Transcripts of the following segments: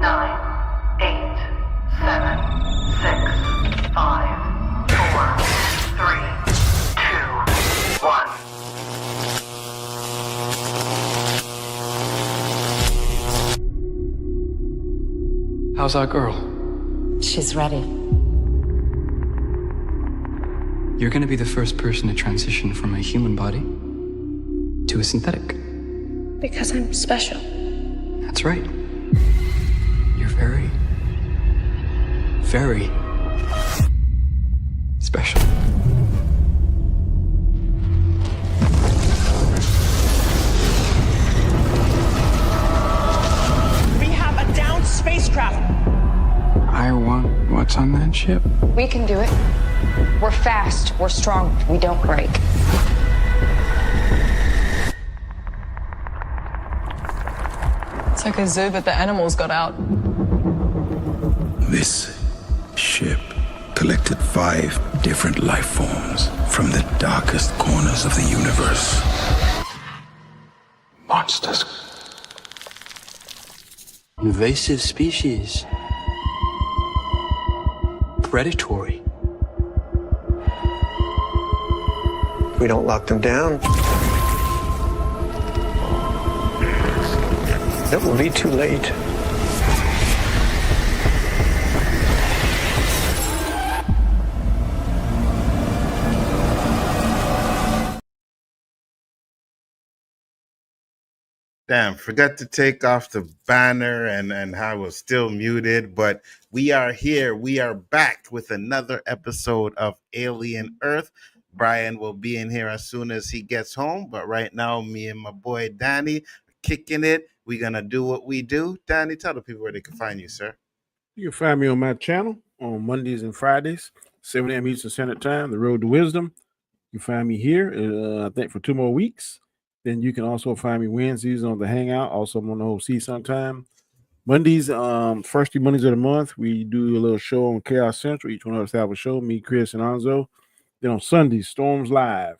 9, 8, 7, 6, 5, 4, 3, 2, 1. How's our girl? She's ready. You're gonna be the first person to transition from a human body to a synthetic. Because I'm special. That's right. You're very, very special. We have a downed spacecraft. I want what's on that ship. We can do it. We're fast. We're strong. We don't break. It's like a zoo, but the animals got out. This ship collected 5 different life forms from the darkest corners of the universe. Monsters. Invasive species. Predatory. If we don't lock them down, it will be too late. Damn, forgot to take off the banner and I was still muted, but we are here. We are back with another episode of Alien Earth. Brian will be in here as soon as he gets home, but right now, me and my boy Danny are kicking it. We're going to do what we do. Danny, tell the people where they can find you, sir. You can find me on my channel on Mondays and Fridays, 7 a.m. Eastern Standard Time, The Road to Wisdom. You can find me here, I think, for 2 more weeks. Then you can also find me Wednesdays on the Hangout. Also, I'm on the OC sometime. Mondays, first 2 Mondays of the month, we do a little show on Chaos Central. Each one of us have a show, me, Chris, and Anzo. Then on Sundays, Storms Live,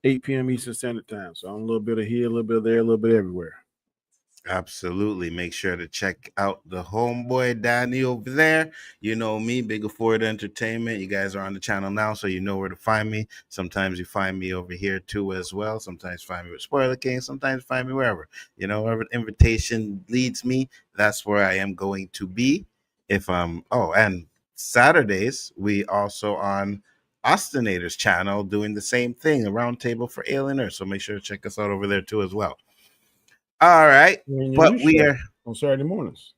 8 p.m. Eastern Standard Time. So I'm a little bit of here, a little bit of there, a little bit everywhere. Absolutely. Make sure to check out the homeboy Danny over there. You know me, Big Afford Entertainment. You guys are on the channel now, so you know where to find me. Sometimes you find me over here too as well. Sometimes find me with Spoiler King. Sometimes find me wherever. You know, wherever the invitation leads me, that's where I am going to be. If I'm and Saturdays, we also on Austinator's channel doing the same thing, a roundtable for Alien Earth. So make sure to check us out over there too as well. All right, but we are on Saturday mornings.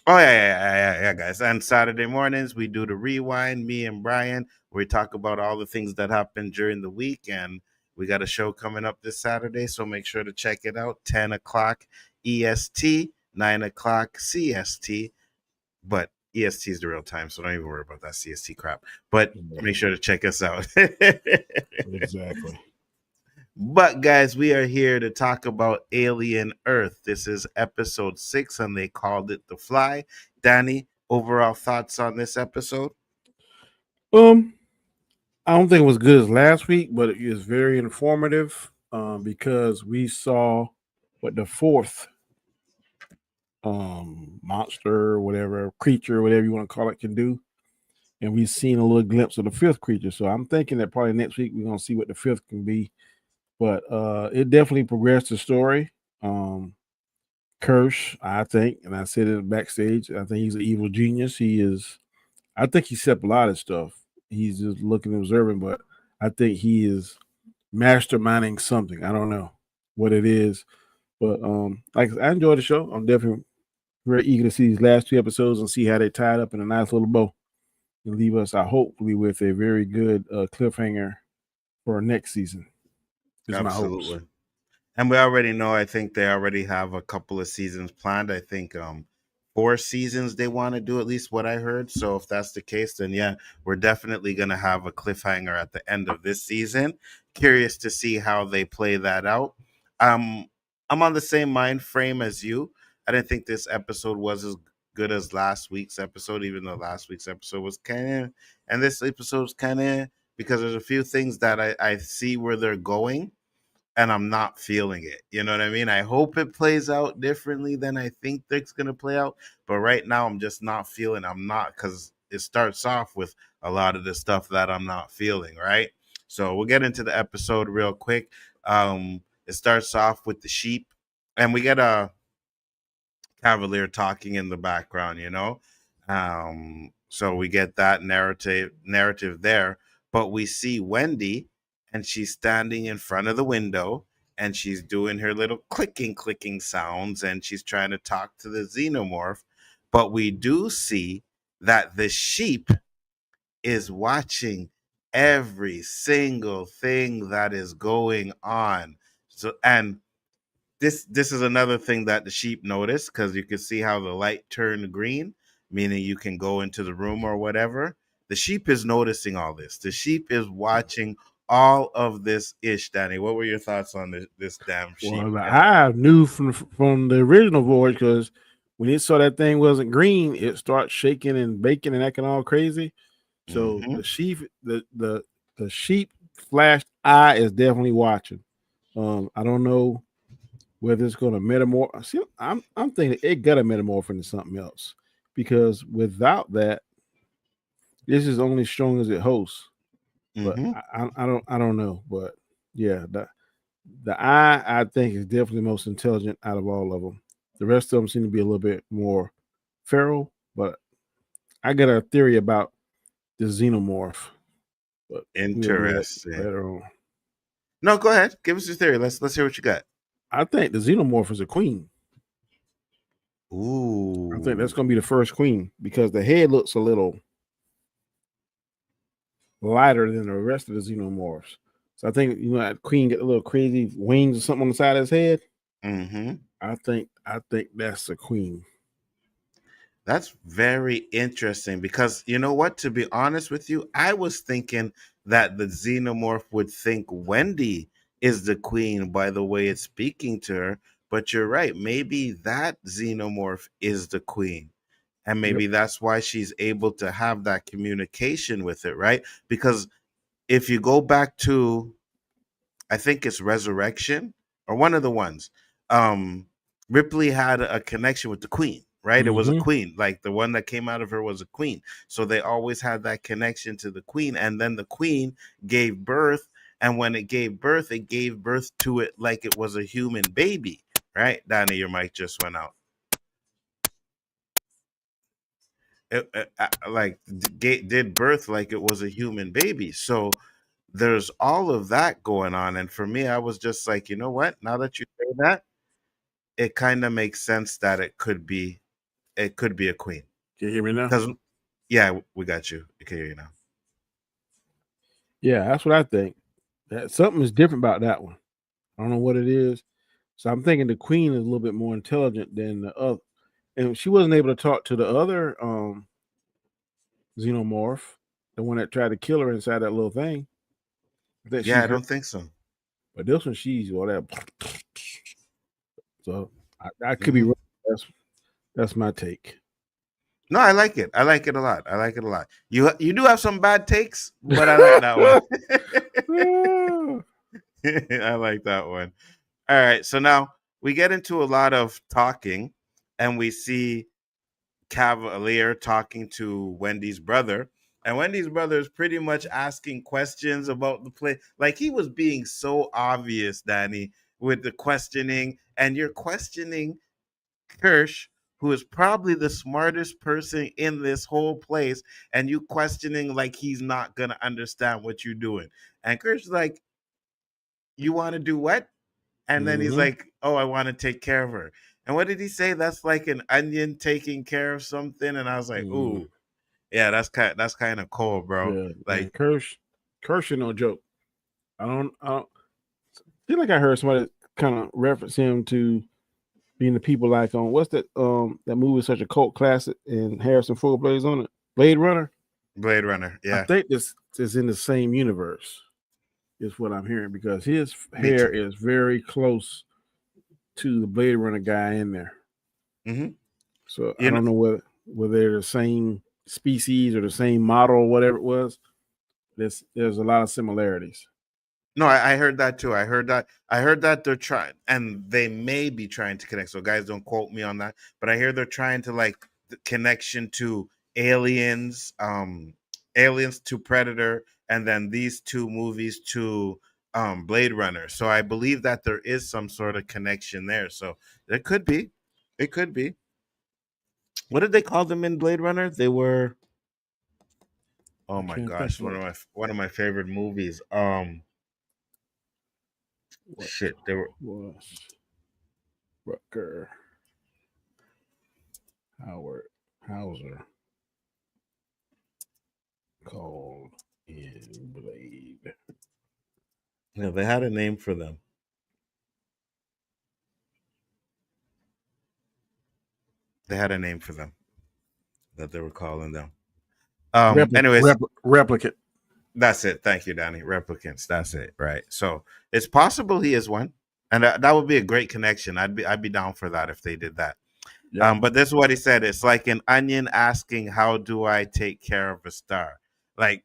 Oh yeah, guys. And Saturday mornings we do the rewind. Me and Brian, we talk about all the things that happened during the week, and we got a show coming up this Saturday, so make sure to check it out. 10 o'clock EST, 9 o'clock CST, but EST is the real time, so don't even worry about that CST crap. But make sure to check us out. Exactly. But guys, we are here to talk about Alien Earth. This is episode 6, and they called it The Fly. Danny, overall thoughts on this episode? I don't think it was good as last week, but it is very informative because we saw what the 4th monster, whatever creature, whatever you want to call it, can do, and we've seen a little glimpse of the 5th creature. So I'm thinking that probably next week we're gonna see what the 5th can be. But it definitely progressed the story. Kirsh, I think, and I said it backstage, I think he's an evil genius. I think he's set a lot of stuff. He's just looking and observing, but I think he is masterminding something. I don't know what it is. But like I enjoyed the show. I'm definitely very eager to see these last 2 episodes and see how they tied up in a nice little bow and leave us, hopefully, with a very good cliffhanger for next season. Absolutely. And we already know, I think they already have a couple of seasons planned. I think 4 seasons they want to do, at least what I heard. So if that's the case, then yeah, we're definitely going to have a cliffhanger at the end of this season. Curious to see how they play that out. I'm on the same mind frame as you. I didn't think this episode was as good as last week's episode, even though last week's episode was kind of, and this episode's kind of, because there's a few things that I see where they're going. and I'm not feeling it. You know what I mean? I hope it plays out differently than I think it's gonna play out. But right now I'm just not feeling. I'm not, because it starts off with a lot of the stuff that I'm not feeling, right? So we'll get into the episode real quick. It starts off with the sheep, and we get a Kavalier talking in the background, you know. So we get that narrative there, but we see Wendy, and she's standing in front of the window, and she's doing her little clicking sounds, and she's trying to talk to the xenomorph. But we do see that the sheep is watching every single thing that is going on. So, and this is another thing that the sheep notice, because you can see how the light turned green, meaning you can go into the room or whatever. The sheep is noticing all this. The sheep is watching all of this ish. Danny, what were your thoughts on this damn sheep? Well, I knew from the original voyage, because when it saw that thing wasn't green, it starts shaking and baking and acting all crazy. So the sheep, the sheep flashed eye is definitely watching. I don't know whether it's going to metamorph. See, I'm thinking it got to metamorph into something else, because without that, this is only strong as it hosts. But I don't know. But yeah, the eye, I think, is definitely the most intelligent out of all of them. The rest of them seem to be a little bit more feral. But I got a theory about the xenomorph. But Interesting. Later on. No, go ahead. Give us your theory. Let's hear what you got. I think the xenomorph is a queen. Ooh. I think that's going to be the first queen, because the head looks a little lighter than the rest of the xenomorphs. So I think, that queen get a little crazy wings or something on the side of his head. I think that's the queen. That's very interesting, because you know what? To be honest with you, I was thinking that the xenomorph would think Wendy is the queen by the way it's speaking to her. But you're right. Maybe that xenomorph is the queen. And maybe that's why she's able to have that communication with it, right? Because if you go back to, I think it's Resurrection or one of the ones, Ripley had a connection with the queen, right? It was a queen. Like the one that came out of her was a queen. So they always had that connection to the queen. And then the queen gave birth. And when it gave birth to it like it was a human baby, right? Danny, your mic just went out. Did birth like it was a human baby. So there's all of that going on. And for me, I was just like, you know what? Now that you say that, it kind of makes sense that it could be a queen. Can you hear me now? Yeah, we got you. I can hear you now. Yeah, that's what I think. That something is different about that one. I don't know what it is. So I'm thinking the queen is a little bit more intelligent than the other. And she wasn't able to talk to the other xenomorph, the one that tried to kill her inside that little thing. I don't think so. But this one, she's all that. So I could be wrong. That's my take. No, I like it. I like it a lot. You do have some bad takes, but I like that one. I like that one. All right, so now we get into a lot of talking, and we see Kavalier talking to Wendy's brother. And Wendy's brother is pretty much asking questions about the play. Like, he was being so obvious, Danny, with the questioning. And you're questioning Kirsh, who is probably the smartest person in this whole place, and you questioning like he's not going to understand what you're doing. And Kirsh is like, you want to do what? And then he's like, oh, I want to take care of her. And what did he say? That's like an onion taking care of something. And I was like, ooh, yeah, that's kind of cool, bro. Yeah, like Kirsh is no joke. I don't feel like I heard somebody kind of reference him to being the people like on what's that that movie is such a cult classic and Harrison Ford plays on it, Blade Runner. Yeah, I think this is in the same universe, is what I'm hearing, because his hair is very close to the Blade Runner guy in there. So I don't know whether they're the same species or the same model or whatever it was. There's a lot of similarities. No, I heard that too. I heard that. I heard that they're trying, and they may be trying to connect. So, guys, don't quote me on that. But I hear they're trying to like the connection to aliens, aliens to Predator, and then these two movies to Blade Runner. So I believe that there is some sort of connection there. So there could be. It could be. What did they call them in Blade Runner? They were. Oh I my can't think gosh, of it. one of my favorite movies. What Shit, they were. was Rutger Howard Hauser called in Blade? Yeah, they had a name for them. They had a name for them that they were calling them. Anyways, Replicant. that's it. Thank you, Danny. Replicants. That's it. Right. So it's possible he is one, and that would be a great connection. I'd be down for that if they did that. Yeah. But this is what he said. It's like an onion asking, "How do I take care of a star?" Like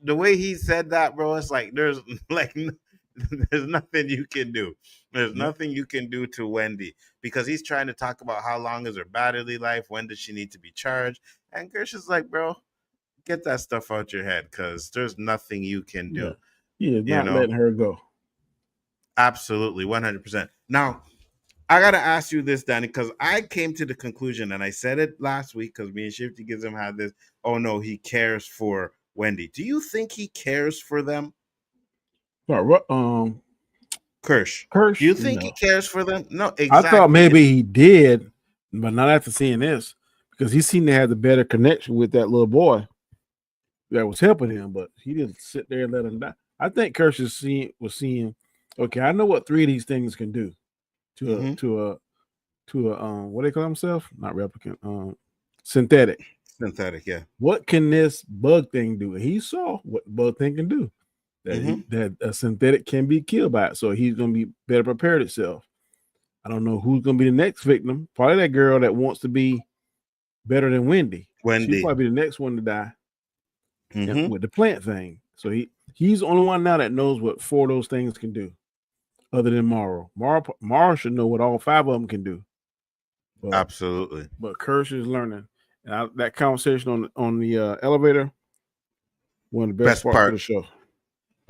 the way he said that, bro. It's like there's like there's nothing you can do. There's nothing you can do to Wendy because he's trying to talk about how long is her battery life, when does she need to be charged, and Kirsh is like, bro, get that stuff out your head because there's nothing you can do. He is not letting her go. Absolutely, 100%. Now, I gotta ask you this, Danny, because I came to the conclusion, and I said it last week because me and Shifty Gives him had this. Oh no, he cares for Wendy. Do you think he cares for them? Kirsh. Do you think he cares for them? No, exactly. I thought maybe he did, but not after seeing this, because he seemed to have the better connection with that little boy that was helping him, but he didn't sit there and let him die. I think Kirsh was seeing, okay, I know what 3 of these things can do to a what do they call themselves? Not replicant, synthetic. Synthetic, yeah. What can this bug thing do? And he saw what the bug thing can do. That a synthetic can be killed by it. So he's going to be better prepared itself. I don't know who's going to be the next victim. Probably that girl that wants to be better than Wendy. She'll probably be the next one to die with the plant thing. So he's the only one now that knows what 4 of those things can do, other than Morrow. Morrow should know what all 5 of them can do. But, absolutely. But Kirsh is learning. And that conversation on the elevator, one of the best parts of the show.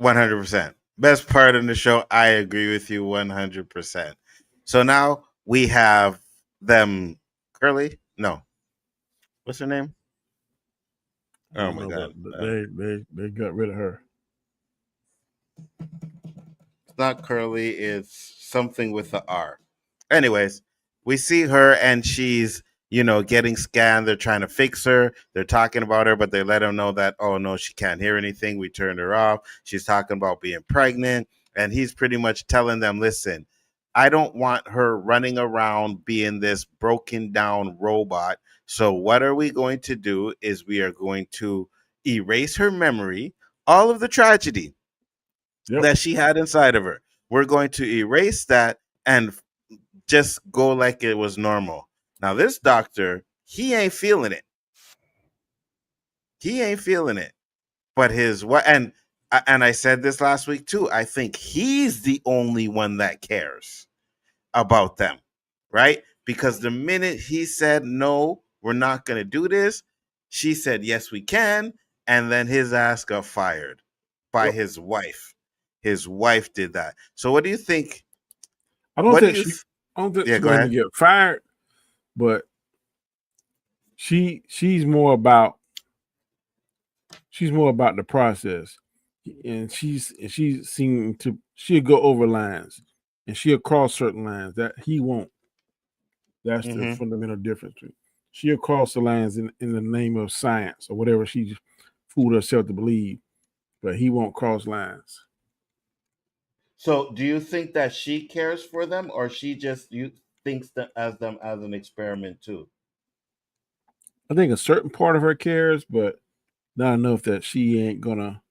100%. Best part of the show. I agree with you 100%. So now we have them. Curly? No. What's her name? Oh my God. They got rid of her. It's not Curly. It's something with the R. Anyways, we see her and she's, getting scanned. They're trying to fix her. They're talking about her, but they let him know that, oh, no, she can't hear anything. We turned her off. She's talking about being pregnant. And he's pretty much telling them, listen, I don't want her running around being this broken down robot. So what are we going to do is we are going to erase her memory, all of the tragedy that she had inside of her. We're going to erase that and just go like it was normal. Now, this doctor, he ain't feeling it. He ain't feeling it. But his what? And I said this last week too. I think he's the only one that cares about them, right? Because the minute he said, no, we're not going to do this, she said, yes, we can. And then his ass got fired by his wife. His wife did that. So what do you think? I don't think she's going to get fired, but she's more about the process, and she'll go over lines, and she'll cross certain lines that he won't. That's the fundamental difference. She'll cross the lines in the name of science or whatever she fooled herself to believe, but he won't cross lines. So do you think that she cares for them, or she just thinks them as an experiment too? I think a certain part of her cares, but not enough that she ain't gonna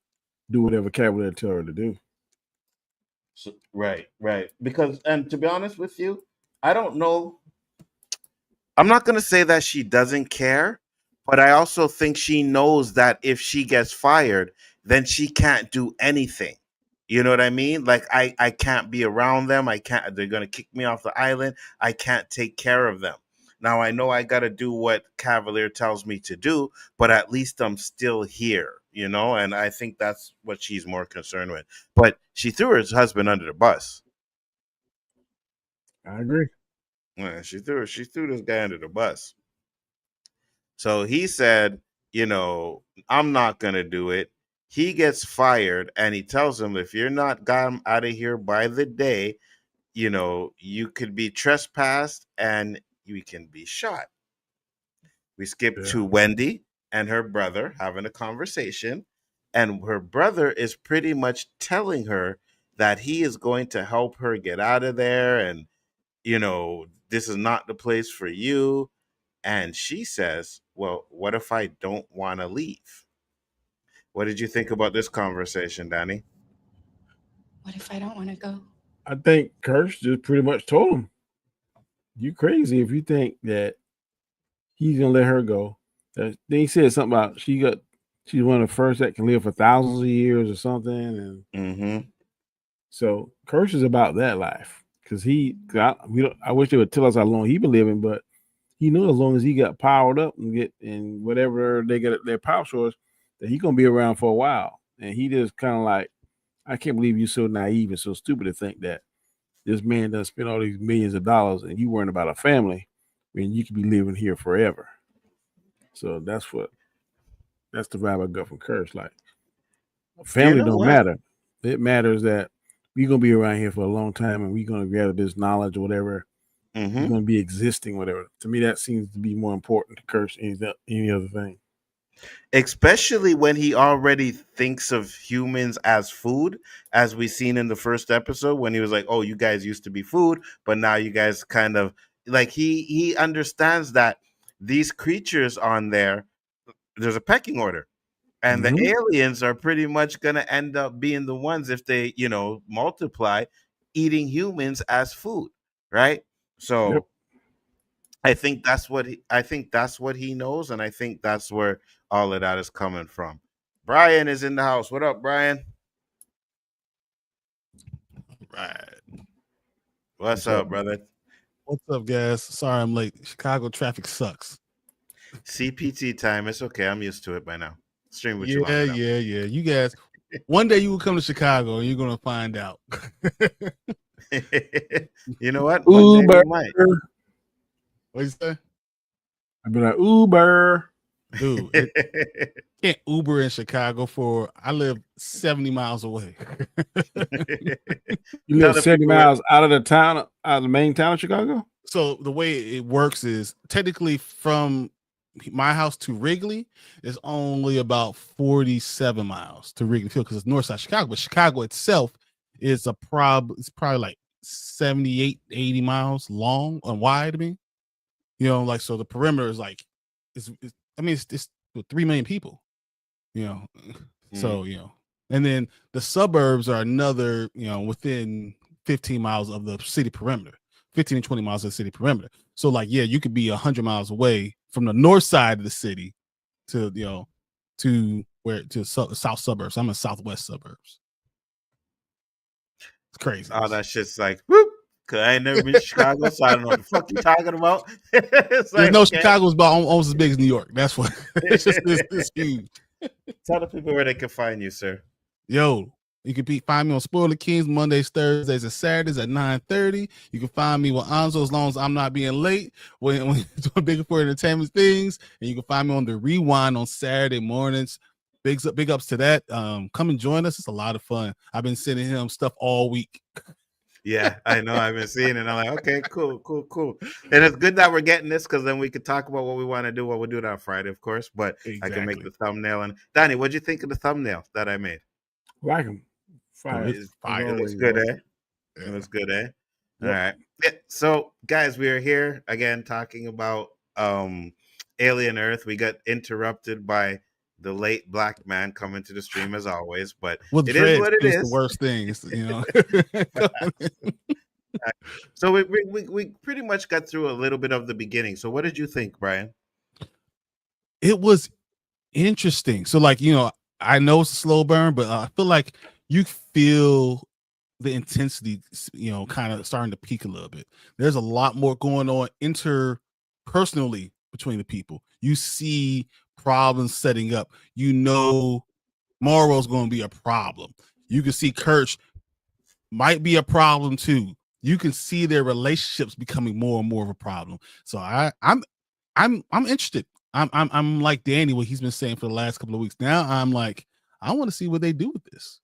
do whatever Kavalier tell her to do. So, right. Because, and to be honest with you, I don't know. I'm not gonna say that she doesn't care, but I also think she knows that if she gets fired, then she can't do anything. You know what I mean? Like I can't be around them. I can't. They're gonna kick me off the island. I can't take care of them. Now I know I got to do what Kavalier tells me to do, but at least I'm still here, you know. And I think that's what she's more concerned with. But she threw her husband under the bus. I agree. Yeah, she threw this guy under the bus. So he said, you know, I'm not gonna do it. He gets fired, and he tells him, if you're not got him out of here by the day, you know, you could be trespassed and you can be shot. We skip to Wendy and her brother having a conversation, and her brother is pretty much telling her that he is going to help her get out of there, and you know, this is not the place for you. And she says, well, what if I don't want to leave? What did you think about this conversation, Danny? What if I don't want to go? I think Kirsh just pretty much told him, you crazy if you think that he's gonna let her go. Then he said something about she's one of the first that can live for thousands of years or something. And so Kirsh is about that life. Because I wish they would tell us how long he been living, but he knew as long as he got powered up and whatever they get their power source, that he's gonna be around for a while. And he just kind of like, I can't believe you're so naive and so stupid to think that this man doesn't spend all these millions of dollars and you worrying about a family when you could be living here forever. So that's the vibe I got from Kirsh. Like, family don't matter. It matters that we're gonna be around here for a long time and we're gonna gather this knowledge or whatever. We're gonna be existing, whatever. To me, that seems to be more important to Kirsh than any other thing. Especially when he already thinks of humans as food, as we seen in the first episode when he was like, oh, you guys used to be food, but now you guys kind of like he understands that these creatures on there's a pecking order. And the aliens are pretty much going to end up being the ones, if they, you know, multiply, eating humans as food, right? So I think that's what he knows, and I think that's where all of that is coming from. Brian is in the house. What up, Brian? Right. What's up, brother? What's up, guys? Sorry I'm late. Chicago traffic sucks. CPT time. It's okay. I'm used to it by now. Stream with you. Yeah. You guys, one day you will come to Chicago and you're gonna find out. You know what? Uber. What you say? I'd be like, Uber. Dude, can't Uber in Chicago I live 70 miles away. You live 70 miles out of the main town of Chicago? So the way it works is technically from my house to Wrigley is only about 47 miles to Wrigley Field because it's north side Chicago, but Chicago itself is it's probably like 78, 80 miles long and wide. I mean, you know, like, so the perimeter is like, it's 3 million people, you know, so, you know, and then the suburbs are another, you know, within 15 miles of the city perimeter, 15 and 20 miles of the city perimeter. So like, yeah, you could be 100 miles away from the north side of the city to, you know, to south suburbs. I'm in southwest suburbs. It's crazy. Oh, that shit's like, whoop. Cause I ain't never been to Chicago, so I don't know what the fuck you're talking about. Chicago's about almost as big as New York. That's what it's huge. Tell the people where they can find you, sir. Yo, you can find me on Spoiler Kings Mondays, Thursdays, and Saturdays at 9:30. You can find me with Anzo as long as I'm not being late when you're doing Bigger for Entertainment things. And you can find me on the Rewind on Saturday mornings. Big ups to that. Come and join us. It's a lot of fun. I've been sending him stuff all week. Yeah, I know. I've been seeing it. I'm like, okay, cool. And it's good that we're getting this because then we could talk about what we want to do. We'll do it on Friday, of course. But I can make the thumbnail. And Danny, what'd you think of the thumbnail that I made? Like him. Fire. It looks good, eh? It looks good, eh? All right. Yeah, so, guys, we are here again talking about Alien Earth. We got interrupted by the late black man coming to the stream as always, but it is what it is. The worst thing, you know. So we pretty much got through a little bit of the beginning. So what did you think, Brian? It was interesting. So like, you know, I know it's a slow burn, but I feel like you feel the intensity, kind of starting to peak a little bit. There's a lot more going on interpersonally between the people. You see problems setting up. Morrow's going to be a problem. You can see Kirsh might be a problem too. You can see their relationships becoming more and more of a problem. So I'm interested. I'm like Danny, what he's been saying for the last couple of weeks. Now I'm like, I want to see what they do with this.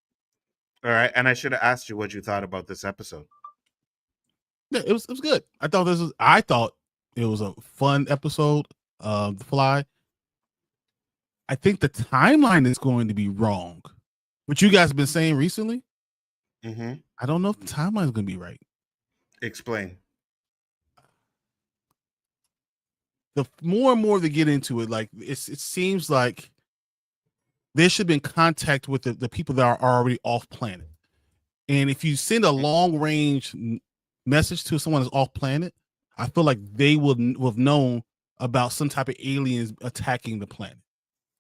All right, and I should have asked you what you thought about this episode. Yeah, it was good. I thought it was a fun episode of The Fly. I think the timeline is going to be wrong. What you guys have been saying recently, I don't know if the timeline is going to be right. Explain. The more and more they get into it, like it seems like there should have been contact with the people that are already off planet. And if you send a long range message to someone that's off planet, I feel like they would have known about some type of aliens attacking the planet.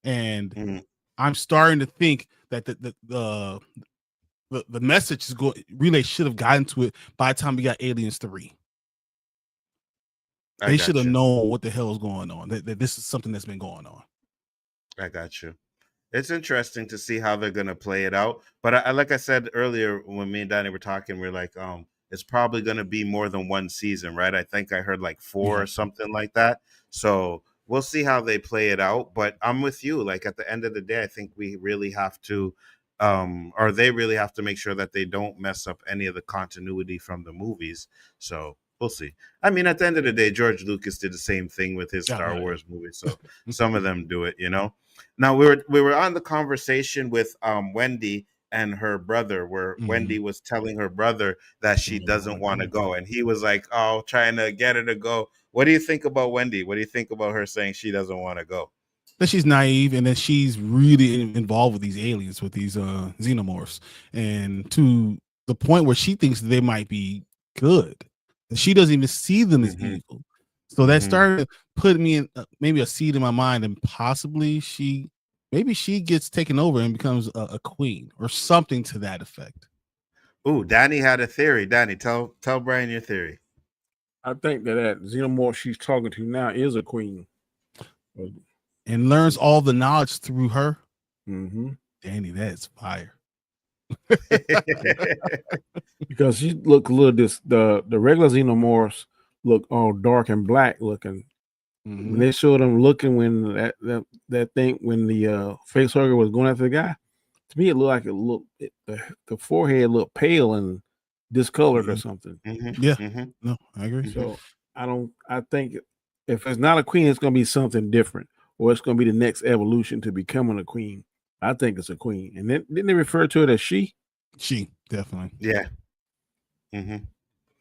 And I'm starting to think that the message is going relay should have gotten to it by the time we got Aliens 3. They should have known what the hell is going on. That this is something that's been going on. I got you. It's interesting to see how they're gonna play it out. But I like I said earlier when me and Danny were talking, we're like, it's probably gonna be more than one season, right? I think I heard like 4 or something like that. So we'll see how they play it out. But I'm with you. Like at the end of the day, I think we really have to, or they really have to make sure that they don't mess up any of the continuity from the movies. So we'll see. I mean, at the end of the day, George Lucas did the same thing with his Star Wars movies. So some of them do it, Now we were on the conversation with Wendy and her brother, where Wendy was telling her brother that she doesn't want to go, and he was like, "Oh, trying to get her to go." What do you think about Wendy? What do you think about her saying she doesn't want to go? That she's naive and that she's really involved with these aliens, with these xenomorphs, and to the point where she thinks they might be good. And she doesn't even see them as evil. So that started to put me in maybe a seed in my mind, and possibly she gets taken over and becomes a queen or something to that effect. Ooh, Danny had a theory. Danny, tell Brian your theory. I think that xenomorph she's talking to now is a queen. And learns all the knowledge through her. Danny, that's fire. Because she look a little the regular xenomorphs look all dark and black looking. When they showed them looking when that thing when the facehugger was going after the guy, to me it looked like the forehead looked pale and discolored or something. No, I agree. So I think if it's not a queen, it's gonna be something different, or it's gonna be the next evolution to becoming a queen. I think it's a queen. And then didn't they refer to it as she? She, definitely. Yeah.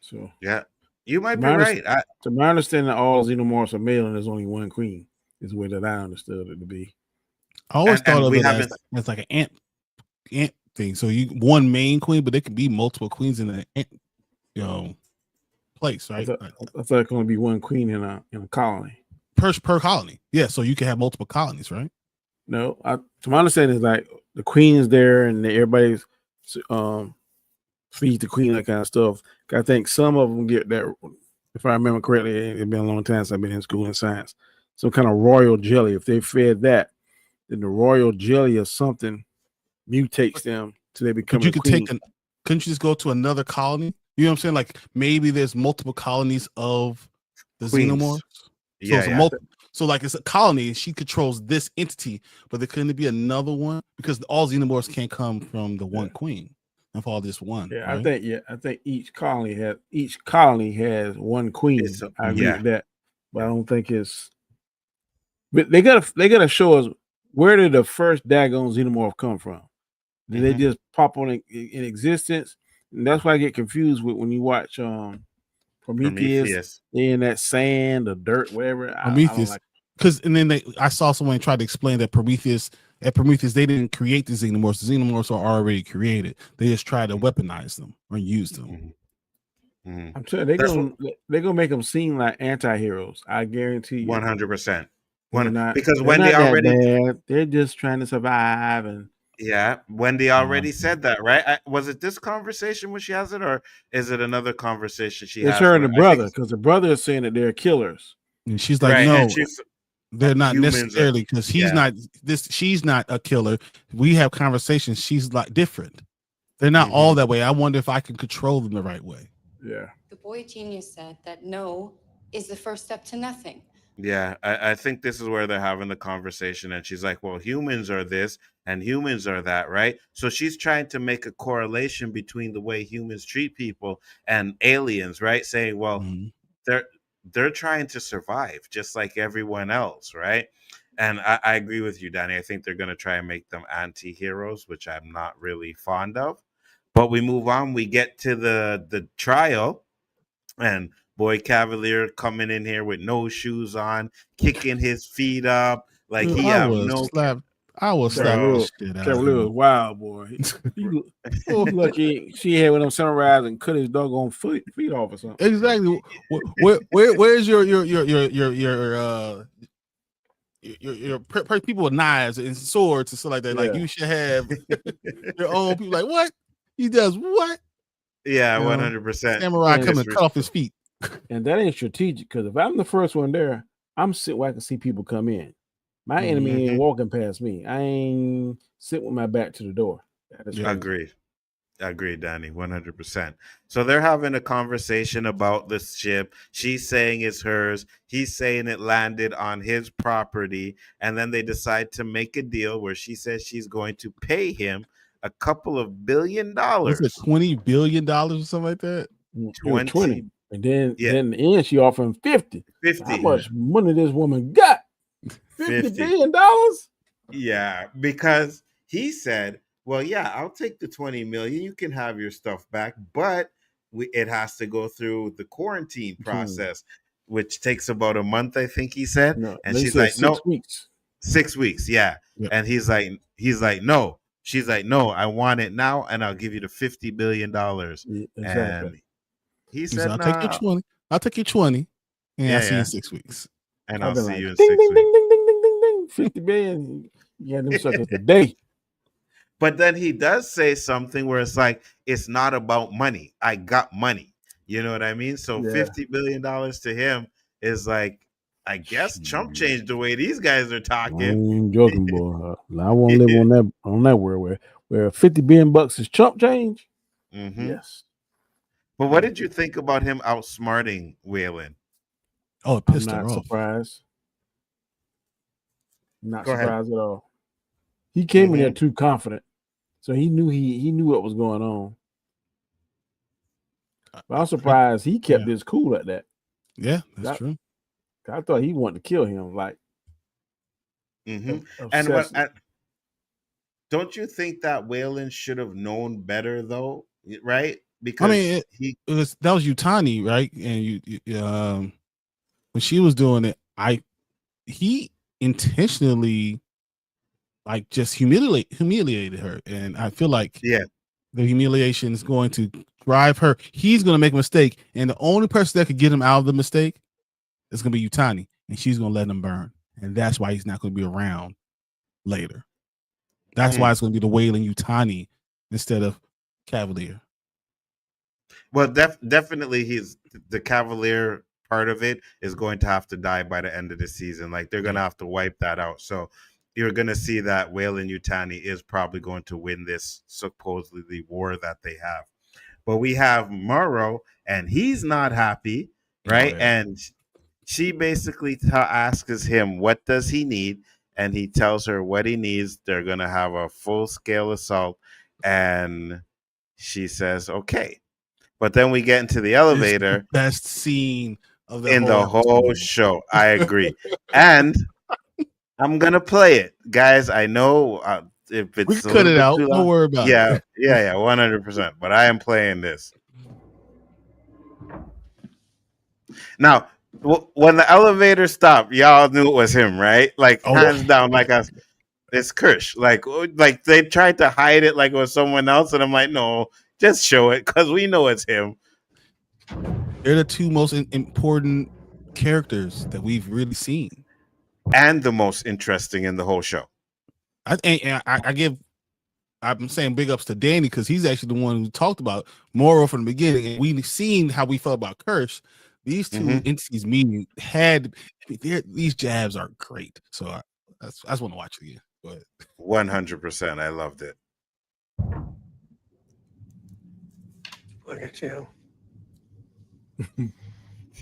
So yeah. You might be right. To my understanding, all xenomorphs are male and there's only one queen, is the way that I understood it to be. I always thought of it as like an ant thing. So you one main queen, but there could be multiple queens in an place, right? I thought it could only be one queen in a colony. Per colony. Yeah, so you can have multiple colonies, right? No, to my understanding is like the queen is there and everybody's feeds the queen, that kind of stuff. I think some of them get that, if I remember correctly, it's been a long time since I've been in school in science, some kind of royal jelly. If they fed that, then the royal jelly or something mutates them till they become a queen. Couldn't you just go to another colony? You know what I'm saying? Like maybe there's multiple colonies of the xenomorphs. So like it's a colony and she controls this entity, but there couldn't be another one because all xenomorphs can't come from the one queen of all this one. Yeah, right? I think each colony has one queen. I agree with that, but I don't think it's. But they gotta show us where did the first daggone xenomorph come from? Did they just pop on in existence? And that's why I get confused with when you watch Prometheus in that sand or dirt, whatever. Prometheus, because I saw someone try to explain that Prometheus they didn't create the xenomorphs. The xenomorphs are already created. They just try to weaponize them or use them. I'm telling you, they're gonna make them seem like anti-heroes. I guarantee you. 100%. Because Wendy already bad. They're just trying to survive and Yeah, Wendy already said that, right? Was it this conversation when she has it, or is it another conversation she It's has her and the with? I think brother, because the brother is saying that they're killers. And she's like, right, and no, she's they're not humans are, necessarily, because he's yeah. not this. She's not a killer. We have conversations. She's like different. They're not all that way. I wonder if I can control them the right way. Yeah. The boy genius said that no is the first step to nothing. Yeah, I think this is where they're having the conversation, and she's like, well, humans are this and humans are that, right? So she's trying to make a correlation between the way humans treat people and aliens, right? Saying, well, they're trying to survive just like everyone else, right? And I agree with you, Danny. I think they're going to try and make them anti-heroes, which I'm not really fond of. But we move on. We get to the trial, and boy Kavalier coming in here with no shoes on, kicking his feet up like he have no. I will slap the shit out of Kavalier was him. wild, boy. He lucky she had with him sunrise and cut his doggone feet off or something. Exactly. Where's your people with knives and swords and stuff like that? Like you should have your own people. Like what he does? What? Yeah, 100%. Samurai coming to cut off his feet. And that ain't strategic, because if I'm the first one there, I'm sitting where I can see people come in. My enemy ain't walking past me. I ain't sitting with my back to the door. Agreed. Agreed, Danny, 100%. So they're having a conversation about this ship. She's saying it's hers. He's saying it landed on his property. And then they decide to make a deal where she says she's going to pay him a couple of $1 billion. Was it $20 billion or something like that? 20. And then in the end, she offered him 50. How much money this woman got? $50 billion? Yeah, because he said, well, yeah, I'll take the 20 million. You can have your stuff back, but it has to go through the quarantine process, which takes about a month, I think he said. No, and she's like, no, 6 weeks. 6 weeks, yeah. And he's like, no. She's like, no, I want it now, and I'll give you the $50 billion. Exactly. And he said, I'll take you 20. I'll take you 20. And I'll see you in 6 weeks. And I'll see you in ding, 6 ding, weeks. ding, ding, ding, ding, ding, ding. 50 billion. Yeah, them suckers today. But then he does say something where it's like, it's not about money. I got money. You know what I mean? So $50 billion to him is like, I guess Trump changed the way these guys are talking. I ain't joking, boy. I won't live on that world where 50 billion bucks is Trump change. Yes. But what did you think about him outsmarting Waylon? Oh, it pissed I'm her not off. surprised. Not Go ahead. surprised at all. He came in there too confident, so he knew what was going on. But I'm surprised he kept his cool at that. Yeah, that's true. I thought he wanted to kill him. Like, And obsessive. don't you think that Waylon should have known better, though? Right? Because I mean, that was Yutani, right? And when she was doing it, he intentionally like just humiliated her, and I feel like the humiliation is going to drive her. He's going to make a mistake, and the only person that could get him out of the mistake is going to be Yutani, and she's going to let him burn, and that's why he's not going to be around later. That's why it's going to be the Waylon Yutani instead of Kavalier. Well, definitely the Kavalier part of it is going to have to die by the end of the season. Like they're going to have to wipe that out. So you're going to see that Waylon Yutani is probably going to win this supposedly war that they have. But we have Morrow, and he's not happy, right? Oh, yeah. And she basically asks him, what does he need? And he tells her what he needs. They're going to have a full-scale assault. And she says, okay. But then we get into the elevator. The best scene of the whole show. I agree. And I'm going to play it. Guys, I know if it's... We can cut it out. Don't worry about it. Yeah, 100%. But I am playing this. Now, when the elevator stopped, y'all knew it was him, right? Like, hands down, like it's Kirsh. Like they tried to hide it like it was someone else. And I'm like, no, just show it because we know it's him. They're the two most important characters that we've really seen. And the most interesting in the whole show. I give I'm saying big ups to Danny because he's actually the one who talked about Morrow from the beginning, and we've seen how we felt about Kirsh. These two entities meeting these jabs are great. So I just want to watch it again. Go ahead. 100%. I loved it. Look at you.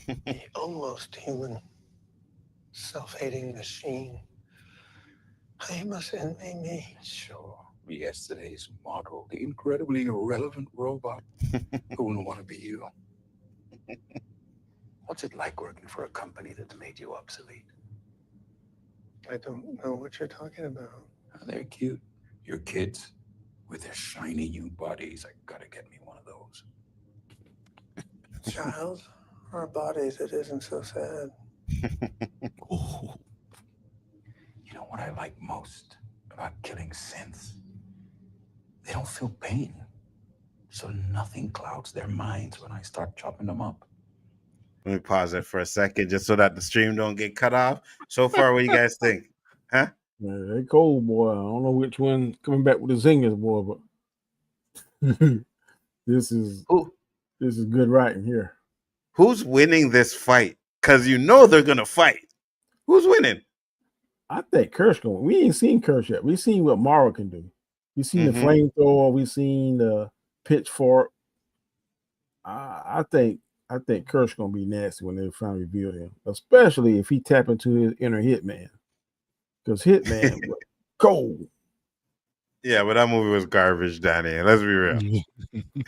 The almost human, self-hating machine. You must envy me. Sure. Yesterday's model, the incredibly irrelevant robot. Who wouldn't want to be you? What's it like working for a company that's made you obsolete? I don't know what you're talking about. Oh, they're cute. Your kids with their shiny new bodies. I gotta get me one of those. Child, our bodies, it isn't so sad. Oh. You know what I like most about killing synths? They don't feel pain. So nothing clouds their minds when I start chopping them up. Let me pause it for a second just so that the stream don't get cut off. So far, what do you guys think? Huh? Yeah, they cold, boy. I don't know which one coming back with the zingers, boy, but this is good writing here. Who's winning this fight? Because you know they're gonna fight. Who's winning? I think Kirsh going. We ain't seen Kirsh yet. We seen what Mara can do. We seen the flamethrower. We seen the pitchfork. I think Kirsh gonna be nasty when they finally reveal him, especially if he tap into his inner Hitman. Because Hitman was cold. Yeah, but that movie was garbage, Danny. Let's be real.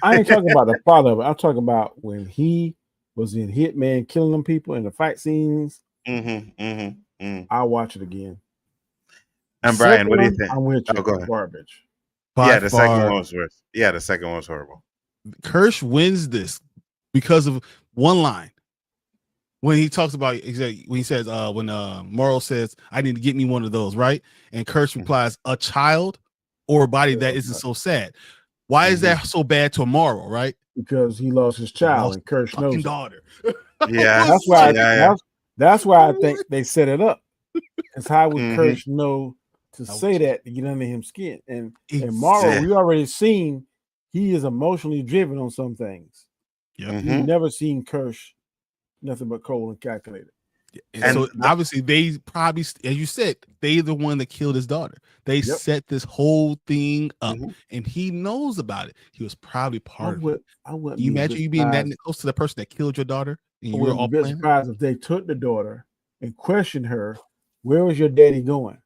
I ain't talking about the father of it. I'm talking about when he was in Hitman killing them people in the fight scenes. I'll watch it again. And Brian, what do you think? I'm with you. Go ahead. Garbage. Yeah, the second one was worse. Yeah, the second one was horrible. Kirsh wins this because of one line. When he talks about when he says when Morrow says, I need to get me one of those, right? And Kirsh replies, a child or a body that isn't so sad. Why is that so bad to Morrow, right? Because he lost his child and Kirsh knows it. Daughter. Yeah. That's why I think they set it up. Because how would Kirsh know to say that to get under his skin? And Morrow, we already seen he is emotionally driven on some things. Yep. You've never seen Kirsh nothing but cold and calculated. And so obviously they probably, as you said, they the one that killed his daughter. They set this whole thing up, and he knows about it. He was probably part of it. Can you imagine you being that close to the person that killed your daughter? And you were all be surprised if they took the daughter and questioned her, where was your daddy going?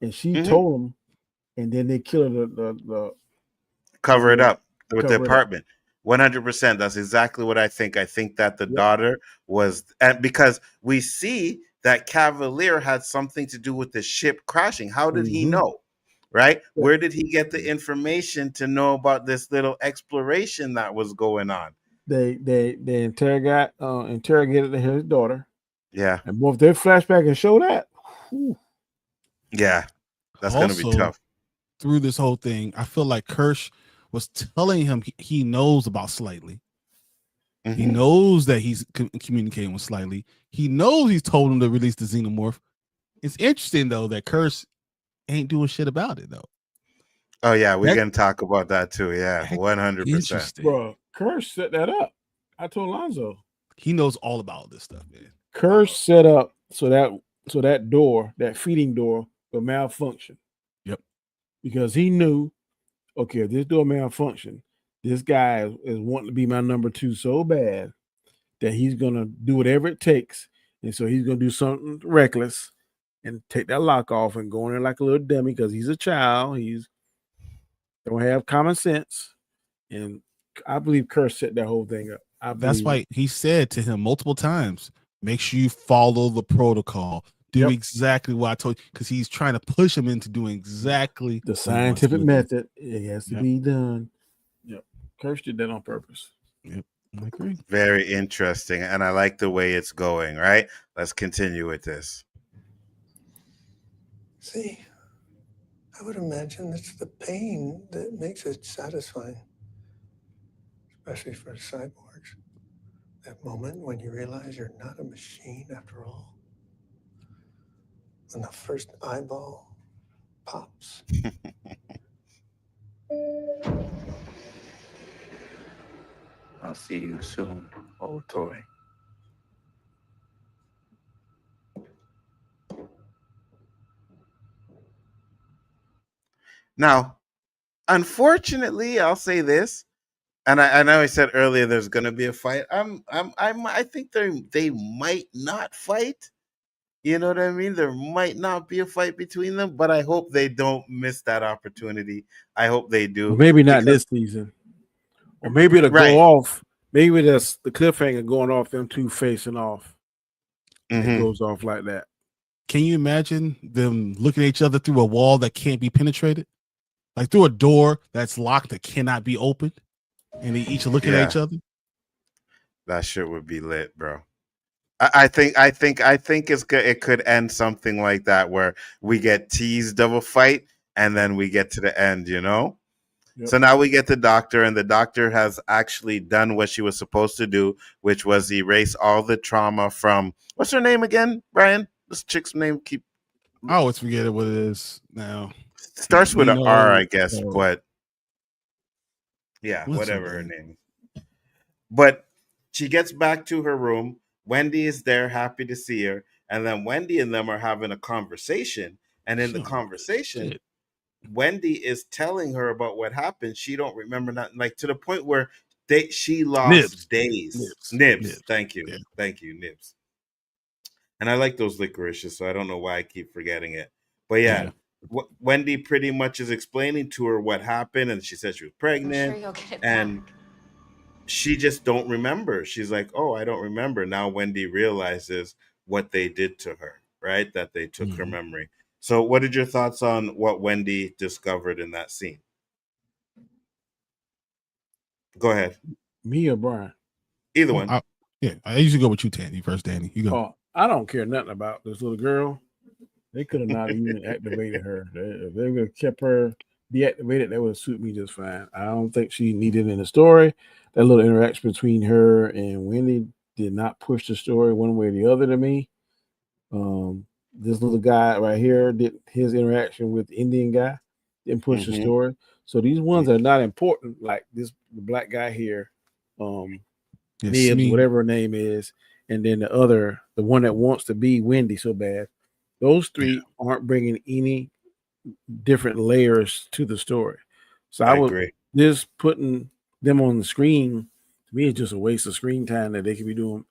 And she told them, and then they killed the cover it up with the apartment. 100%. That's exactly what I think. I think that the daughter was, and because we see that Kavalier had something to do with the ship crashing. How did he know? Right? Where did he get the information to know about this little exploration that was going on? They interrogated his daughter. Yeah. And both their flashback and show that. Whew. Yeah. That's going to be tough. Through this whole thing, I feel like Kirsh was telling him he knows about Slightly. He knows that he's communicating with Slightly. He knows he's told him to release the Xenomorph. It's interesting, though, that Kirsh ain't doing shit about it, though. Oh, yeah. We're going to talk about that, too. Yeah, 100%. Bro, Kirsh set that up. I told Lonzo. He knows all about this stuff, man. Kirsh set up so that door, that feeding door, will malfunction. Yep. Because he knew, okay, if this door malfunction, this guy is wanting to be my number 2 so bad that he's going to do whatever it takes. And so he's going to do something reckless and take that lock off and go in there like a little dummy because he's a child. He's don't have common sense. And I believe Kirsh set that whole thing up. That's why he said to him multiple times, make sure you follow the protocol. Do exactly what I told you, because he's trying to push him into doing exactly the scientific method. It has to be done. Yep. Kirsh did that on purpose. Yep. I agree. Very interesting. And I like the way it's going, right? Let's continue with this. See, I would imagine it's the pain that makes it satisfying, especially for cyborgs. That moment when you realize you're not a machine after all. When the first eyeball pops. I'll see you soon, old toy. Now, unfortunately, I'll say this, and I know I said earlier there's going to be a fight. I think they might not fight. You know what I mean? There might not be a fight between them, but I hope they don't miss that opportunity. I hope they Or do. maybe not Because, this season. Or maybe it'll right. go off. Maybe that's the cliffhanger going off, them two facing off. It goes off like that. Can you imagine them looking at each other through a wall that can't be penetrated? Like through a door that's locked that cannot be opened, and they each are looking at each other? That shit would be lit, bro. I think it could end something like that where we get teased of a fight and then we get to the end, you know? Yep. So now we get the doctor, and the doctor has actually done what she was supposed to do, which was erase all the trauma from, what's her name again, Brian? This chick's name I always forget what it is now. Starts with an R, I guess, but yeah, What's whatever her her name is. But she gets back to her room. Wendy is there, happy to see her. And then Wendy and them are having a conversation. And in the conversation, Wendy is telling her about what happened. She don't remember nothing, like to the point where she lost days. Nibs. Thank you. Yeah. Thank you, Nibs. And I like those licorices, so I don't know why I keep forgetting it. But yeah. Wendy pretty much is explaining to her what happened, and she said she was pregnant. I'm sure you'll get it and back. She just don't remember. She's like, oh, I don't remember. Now Wendy realizes what they did to her, right? That they took her memory. So what are your thoughts on what Wendy discovered in that scene? Go ahead. Me or Brian? Either one. I usually go with you, Danny, first, Danny. You go. Oh, I don't care nothing about this little girl. They could have not even activated her. If they would have kept her deactivated, that would have suited me just fine. I don't think she needed in the story. That little interaction between her and Wendy did not push the story one way or the other to me. This little guy right here did his interaction with the Indian guy, didn't push the story. So these ones are not important, like the black guy here, Nibs, whatever her name is, and then the one that wants to be Wendy so bad. Those three aren't bringing any different layers to the story. So I would agree. Just putting them on the screen, to me, it's just a waste of screen time that they could be doing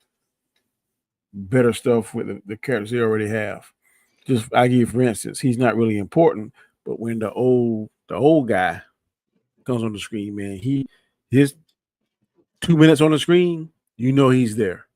better stuff with the characters they already have. Just I give you, for instance, he's not really important, but when the old guy comes on the screen, man, his 2 minutes on the screen, you know he's there.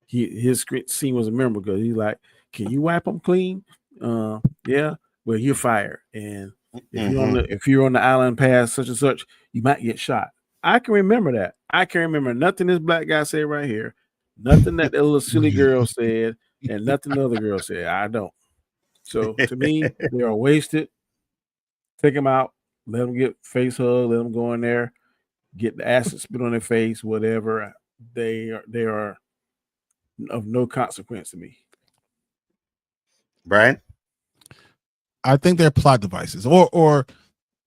His scene was memorable because he's like, "Can you wipe them clean?" Yeah. Well, you're fired, and if you're on the island past such and such, you might get shot. I can remember that. I can remember nothing this black guy said right here, nothing that little silly girl said, and nothing the other girl said. I don't. So to me, they are wasted. Take them out. Let them get face hug. Let them go in there, get the acid spit on their face, whatever. They are of no consequence to me. Brian? I think they're plot devices, or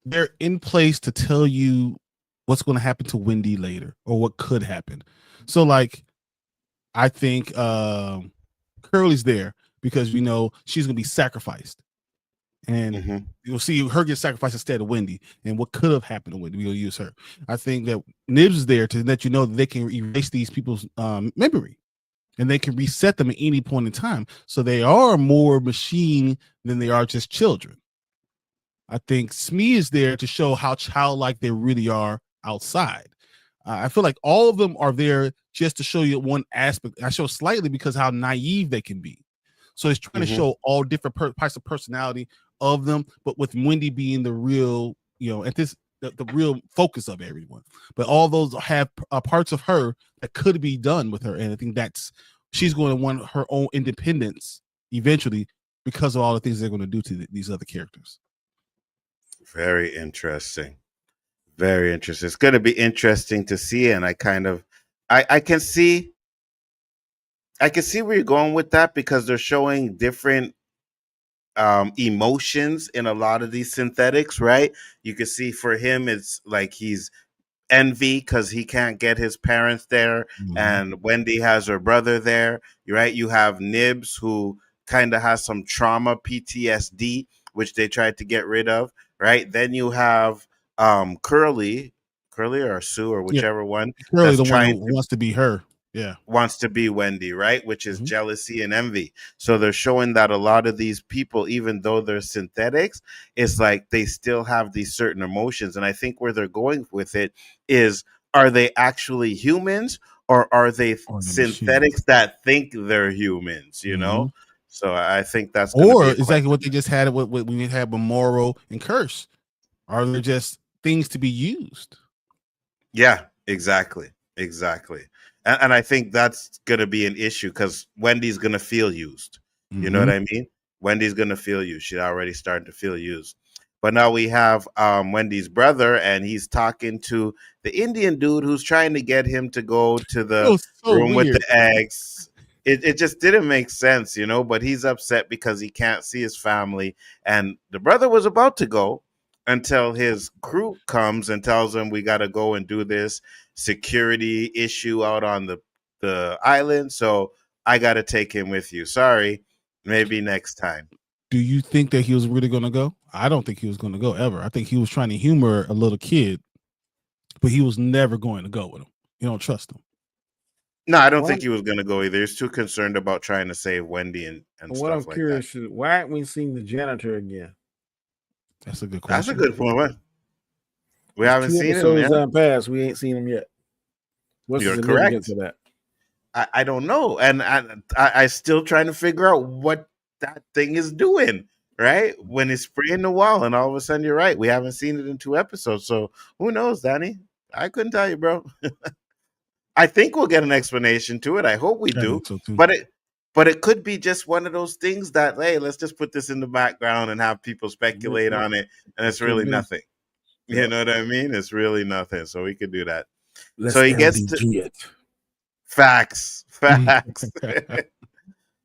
they're in place to tell you what's going to happen to Wendy later, or what could happen. So, like, I think Curly's there because we know she's going to be sacrificed, and you'll see her get sacrificed instead of Wendy. And what could have happened to Wendy, we'll use her. I think that Nibs is there to let you know that they can erase these people's memory. And they can reset them at any point in time. So they are more machine than they are just children. I think Smee is there to show how childlike they really are outside. I feel like all of them are there just to show you one aspect. I show slightly because how naive they can be. So it's trying to show all different types of personality of them, but with Wendy being the real, at this the real focus of everyone. But all those have parts of her that could be done with her, and I think she's going to want her own independence eventually because of all the things they're going to do to these other characters. Very interesting. Very interesting. It's going to be interesting to see, and I can see where you're going with that because they're showing different emotions in a lot of these synthetics, right? You can see for him, it's like he's envy because he can't get his parents there, and Wendy has her brother there, right? You have Nibs, who kind of has some trauma PTSD, which they tried to get rid of, right? Then you have Curly or Sue or Yeah, whichever one Curly, that's the one who trying to wants to be her. Yeah, wants to be Wendy, right? Which is jealousy and envy. So they're showing that a lot of these people, even though they're synthetics, it's like they still have these certain emotions. And I think where they're going with it is, are they actually humans, or are they synthetics that think they're humans, you know? So I think that's going to be or a exactly question. what they just had with we had with Morrow and Kirsh. Are they just things to be used? Yeah, exactly. And I think that's going to be an issue because Wendy's going to feel used. You know what I mean? Wendy's going to feel used. She's already starting to feel used. But now we have Wendy's brother, and he's talking to the Indian dude who's trying to get him to go to It the was so room with weird. the eggs. It just didn't make sense, you know, but he's upset because he can't see his family. And the brother was about to go until his crew comes and tells him, we got to go and do this security issue out on the island. So I got to take him with you. Sorry, maybe next time. Do you think that he was really going to go? I don't think he was going to go ever. I think he was trying to humor a little kid, but he was never going to go with him. You don't trust him. No, I don't think he was going to go either. He's too concerned about trying to save Wendy and what I'm stuff like curious that. is, why haven't we seen the janitor again? That's a good question. That's a good point. We It's haven't 2 seen him. episodes Yeah. done past. We ain't seen him yet. What's the You're significance correct. of that? I don't know. And I still trying to figure out what that thing is doing, right? When it's spraying the wall, and all of a sudden you're right. We haven't seen it in 2 episodes. So who knows, Danny? I couldn't tell you, bro. I think we'll get an explanation to it. I hope we I do. think so too. But it could be just one of those things that, hey, let's just put this in the background and have people speculate on it, and it's really nothing. You know what I mean? It's really nothing. So we could do that. So he gets to it. facts.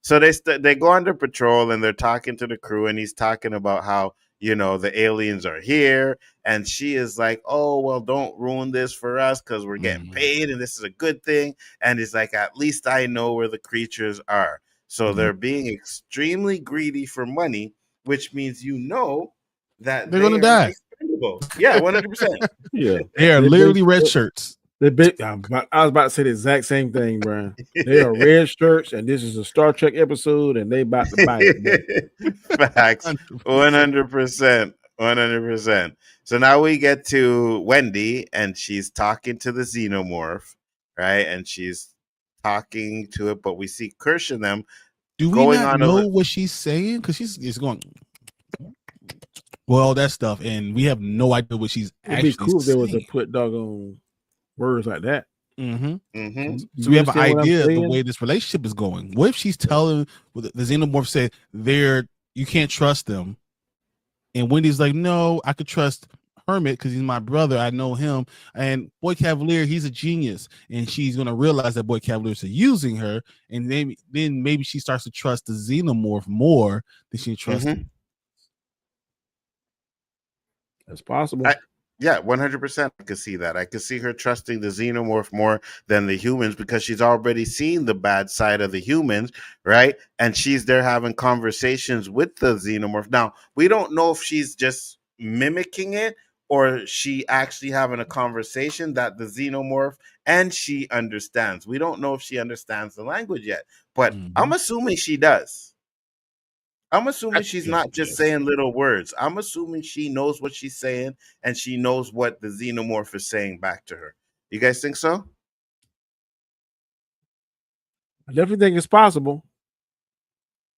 So they go under patrol and they're talking to the crew, and he's talking about how, you know, the aliens are here, and she is like, oh, well, don't ruin this for us because we're getting paid and this is a good thing. And he's like, at least I know where the creatures are. So they're being extremely greedy for money, which means, you know, that they're going to die. Expendable. Yeah, 100%. Yeah, they are literally red shirts. I was about to say the exact same thing, Brian. They are red shirts, and this is a Star Trek episode, and they about to buy it. Facts, 100%. So now we get to Wendy, and she's talking to the Xenomorph, right? And she's talking to it, but we see Kirsh and them. Do we not know what she's saying? Because she's going, well, that stuff, and we have no idea what she's It'd be actually cool if there was saying. a put doggone words like that. So we have an idea of the way this relationship is going. What if she's telling the Xenomorph said you can't trust them, and Wendy's like, no, I could trust Hermit because he's my brother. I know him, and Boy Kavalier, he's a genius, and she's gonna realize that Boy Kavalier is using her, and then maybe she starts to trust the Xenomorph more than she trusts. That's possible. Yeah, 100%. I could see that. I could see her trusting the Xenomorph more than the humans because she's already seen the bad side of the humans, right? And she's there having conversations with the Xenomorph. Now, we don't know if she's just mimicking it or she actually having a conversation that the Xenomorph and she understands. We don't know if she understands the language yet, but I'm assuming she does. I'm assuming she's not just saying little words. I'm assuming she knows what she's saying and she knows what the Xenomorph is saying back to her. You guys think so? I definitely think it's possible.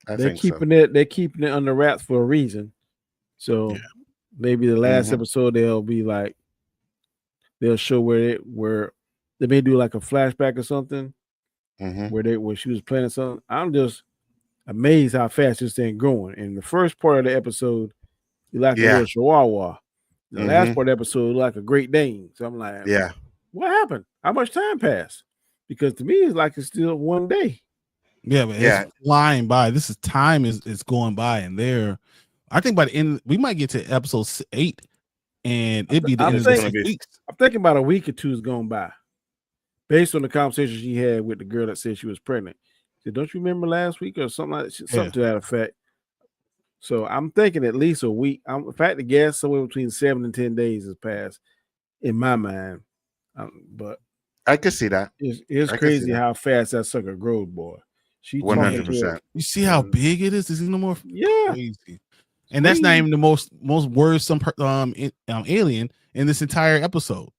They're keeping it under wraps for a reason. So maybe the last episode they'll show where they may do like a flashback or something where she was planning something. I'm just amazed how fast this thing growing. In the first part of the episode, you like a little Chihuahua. The last part of the episode, like a Great Dane. So I'm like, what happened? How much time passed? Because to me, it's like it's still one day. Yeah, but it's flying by. This is time is going by, and I think by the end we might get to episode 8, and it'd be the end of the 6 weeks. I'm thinking about a week or two is going by, based on the conversation she had with the girl that said she was pregnant. She said, "Don't you remember last week?" or something like that, something to that effect. So I'm thinking at least a week. If I had to guess, somewhere between 7 and 10 days has passed in my mind. But I could see that. It's crazy how fast that sucker grows, boy. She 100%. You see how big it is? This Xenomorph, crazy. And that's not even the most worrisome alien in this entire episode.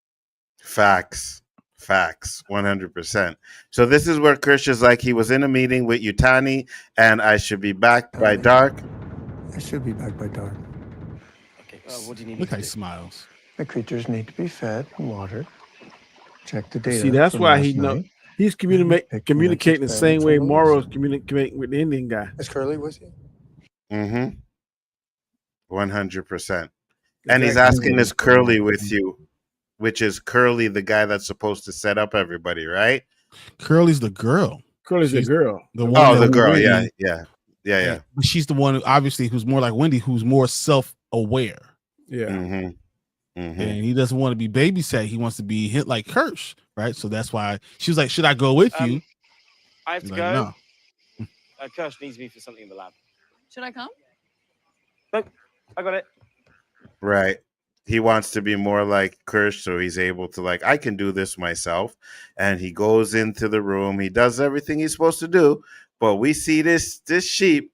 Facts, 100%. So this is where Kirsh is like, he was in a meeting with Yutani, and I should be back by dark. I should be back by dark. Okay. What do you need? Look how he smiles. The creatures need to be fed and watered. Check the data. See, that's why he's communicating the same way Morrow's communicating with the Indian guy. Is Curly with you? 100%. And he's asking, is Curly with you? Which is Curly, the guy that's supposed to set up everybody, right? Curly's the girl. She's the girl. The one the girl. Yeah. But she's the one, obviously, who's more like Wendy, who's more self-aware. Yeah. And he doesn't want to be babysat. He wants to be hit like Kirsh, right? So that's why she was like, "Should I go with you?" I have to go. No. Kirsh needs me for something in the lab. Should I come? Nope, I got it. Right. He wants to be more like Kirsh, so he's able to I can do this myself. And he goes into the room. He does everything he's supposed to do. But we see this sheep,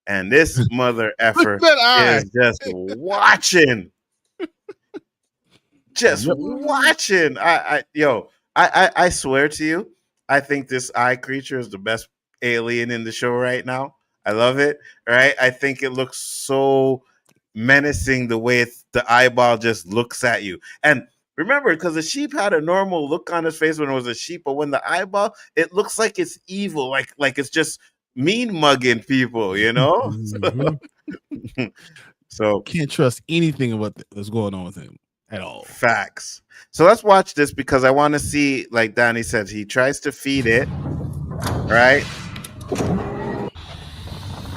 and this mother effer is just watching. Watching. I swear to you, I think this eye creature is the best alien in the show right now. I love it. Right? I think it looks so menacing the way the eyeball just looks at you. And remember, because the sheep had a normal look on his face when it was a sheep, but when the eyeball, it looks like it's evil, like it's just mean mugging people, you know? So can't trust anything about what's going on with him at all. Facts. So let's watch this because I want to see, like Danny said, he tries to feed it, right?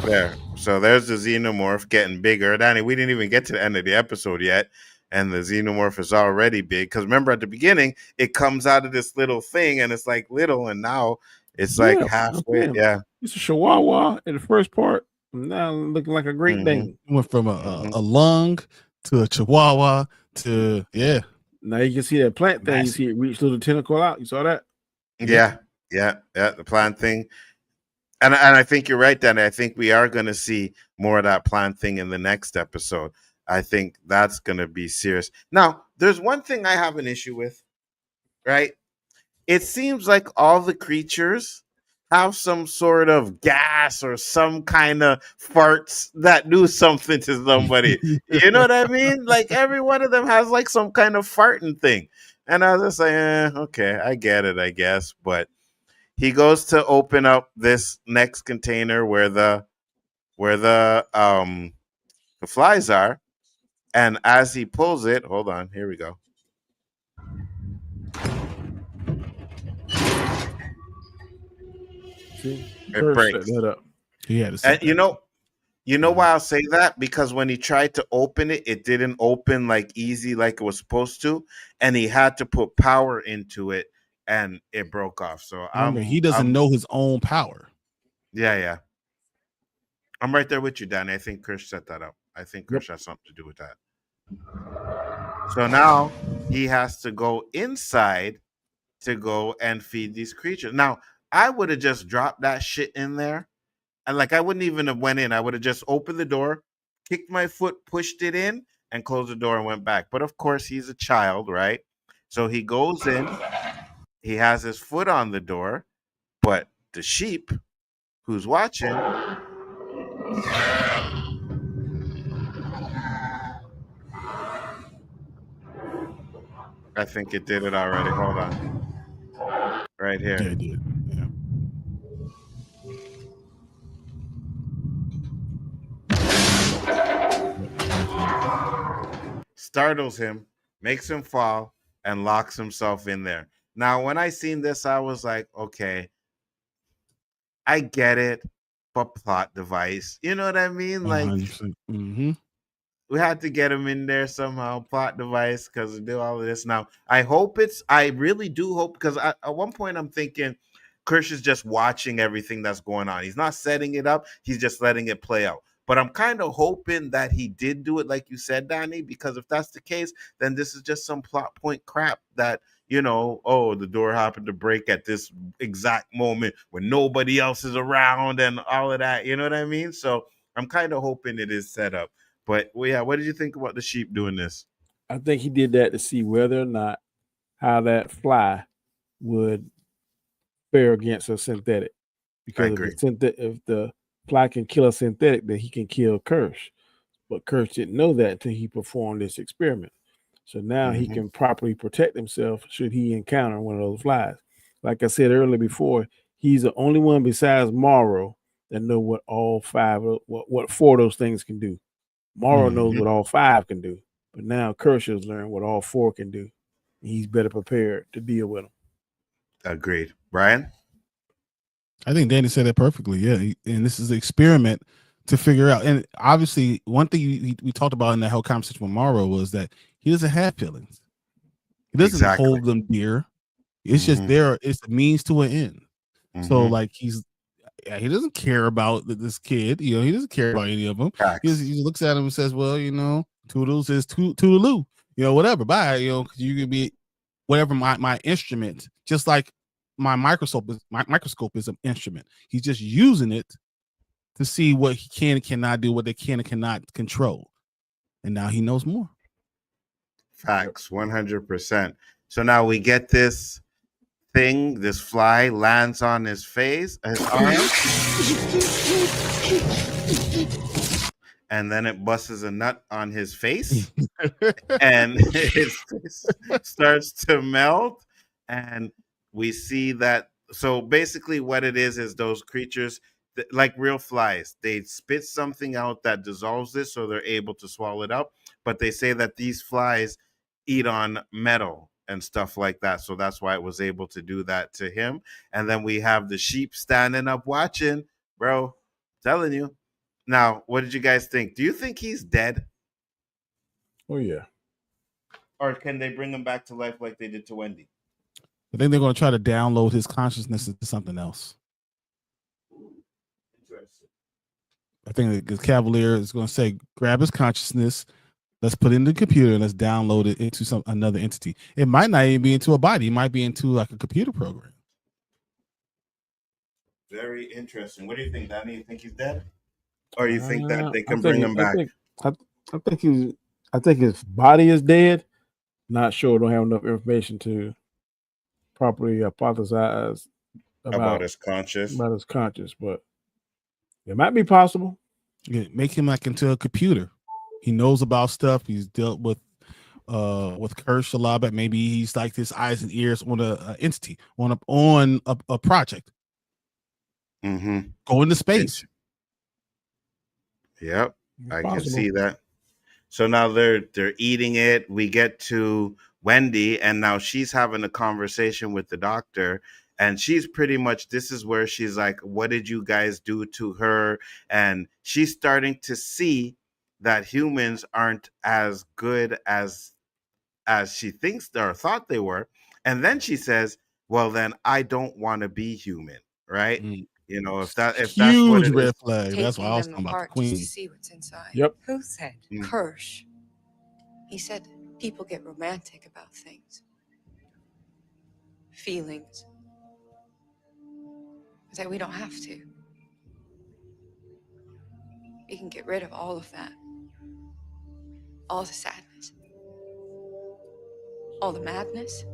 There. So there's the Xenomorph getting bigger. Danny, we didn't even get to the end of the episode yet, and the Xenomorph is already big. Because remember at the beginning, it comes out of this little thing, and it's like little, and now it's like halfway. Yeah. It's a chihuahua in the first part. Now looking like a Great Dane. Went from a lung to a chihuahua to Now you can see that plant thing. You see it reach little tentacle out. You saw that? Yeah. The plant thing. And I think you're right, Danny. I think we are going to see more of that plant thing in the next episode. I think that's going to be serious. Now, there's one thing I have an issue with, right? It seems like all the creatures have some sort of gas or some kind of farts that do something to somebody. You know what I mean? Like every one of them has like some kind of farting thing. And I was just like, okay, I get it, I guess. But he goes to open up this next container where the flies are, and as he pulls it, hold on, here we go. See, it breaks. That up. And you know why I'll say that? Because when he tried to open it, it didn't open like easy like it was supposed to, and he had to put power into it. And it broke off. So he doesn't know his own power. Yeah. I'm right there with you, Danny. I think Kirsh set that up. I think Kirsh has something to do with that. So now he has to go inside to go and feed these creatures. Now, I would have just dropped that shit in there. And I wouldn't even have went in. I would have just opened the door, kicked my foot, pushed it in, and closed the door and went back. But of course, he's a child, right? So he goes in. He has his foot on the door, but the sheep who's watching I think it did it already. Hold on. Right here. Yeah, it did. Yeah. Startles him, makes him fall, and locks himself in there. Now, when I seen this, I was like, okay, I get it, but plot device. You know what I mean? Like 100%. Mm-hmm. we had to get him in there somehow, plot device, because we do all of this. Now, I really do hope, because at one point I'm thinking Kirsh is just watching everything that's going on. He's not setting it up, he's just letting it play out. But I'm kind of hoping that he did do it, like you said, Danny, because if that's the case, then this is just some plot point crap that, oh, the door happened to break at this exact moment when nobody else is around and all of that. You know what I mean? So I'm kind of hoping it is set up. But well, yeah, what did you think about the sheep doing this? I think he did that to see whether or not how that fly would fare against a synthetic. Because if the fly can kill a synthetic, then he can kill Kirsh. But Kirsh didn't know that until he performed this experiment. So now he can properly protect himself should he encounter one of those flies. Like I said earlier before, he's the only one besides Morrow that know what all what four of those things can do. Morrow knows what all five can do, but now Kirsh has learned what all four can do. He's better prepared to deal with them. Agreed. Brian? I think Danny said that perfectly. Yeah. And this is an experiment to figure out. And obviously, one thing we talked about in that whole conversation with Morrow was that he doesn't have feelings. He doesn't hold them dear. It's just there. It's a means to an end. So, like, he doesn't care about this kid. He doesn't care about any of them. He looks at him and says, well, Tootles is Toodaloo. Whatever. Bye. You can be whatever my instrument, just like my microscope is an instrument. He's just using it to see what he can and cannot do, what they can and cannot control. And now he knows more. Facts, 100%. So now we get this thing, this fly lands on his face, his arm, and then it busts a nut on his face, and his face starts to melt, and we see that. So basically what it is those creatures, like real flies, they spit something out that dissolves this so they're able to swallow it up. But they say that these flies eat on metal and stuff like that. So that's why it was able to do that to him. And then we have the sheep standing up watching, bro, telling you. Now, what did you guys think? Do you think he's dead? Oh, yeah. Or can they bring him back to life like they did to Wendy? I think they're going to try to download his consciousness into something else. Interesting. I think the Kavalier is going to say, grab his consciousness, let's put it in the computer, and let's download it into another entity. It might not even be into a body. It might be into like a computer program. Very interesting. What do you think, Danny? You think he's dead? Or you think that they can bring him back? I think his body is dead. Not sure. Don't have enough information to properly hypothesize about his conscious. But it might be possible. Yeah, make him like into a computer. He knows about stuff. He's dealt with Kirsh a lot, but maybe he's like his eyes and ears on a entity, on a project. Go into space. Yep, I can see that. So now they're eating it. We get to Wendy, and now she's having a conversation with the doctor, and she's pretty much, this is where she's like, what did you guys do to her? And she's starting to see that humans aren't as good as she thinks or thought they were. And then she says, well, then I don't want to be human, right? If that's what it red is. flag. That's why I was talking about the queen. To see what's inside. Yep. Who said? Kirsh. He said people get romantic about things. Feelings. That we don't have to. We can get rid of all of that. All the sadness. All the madness.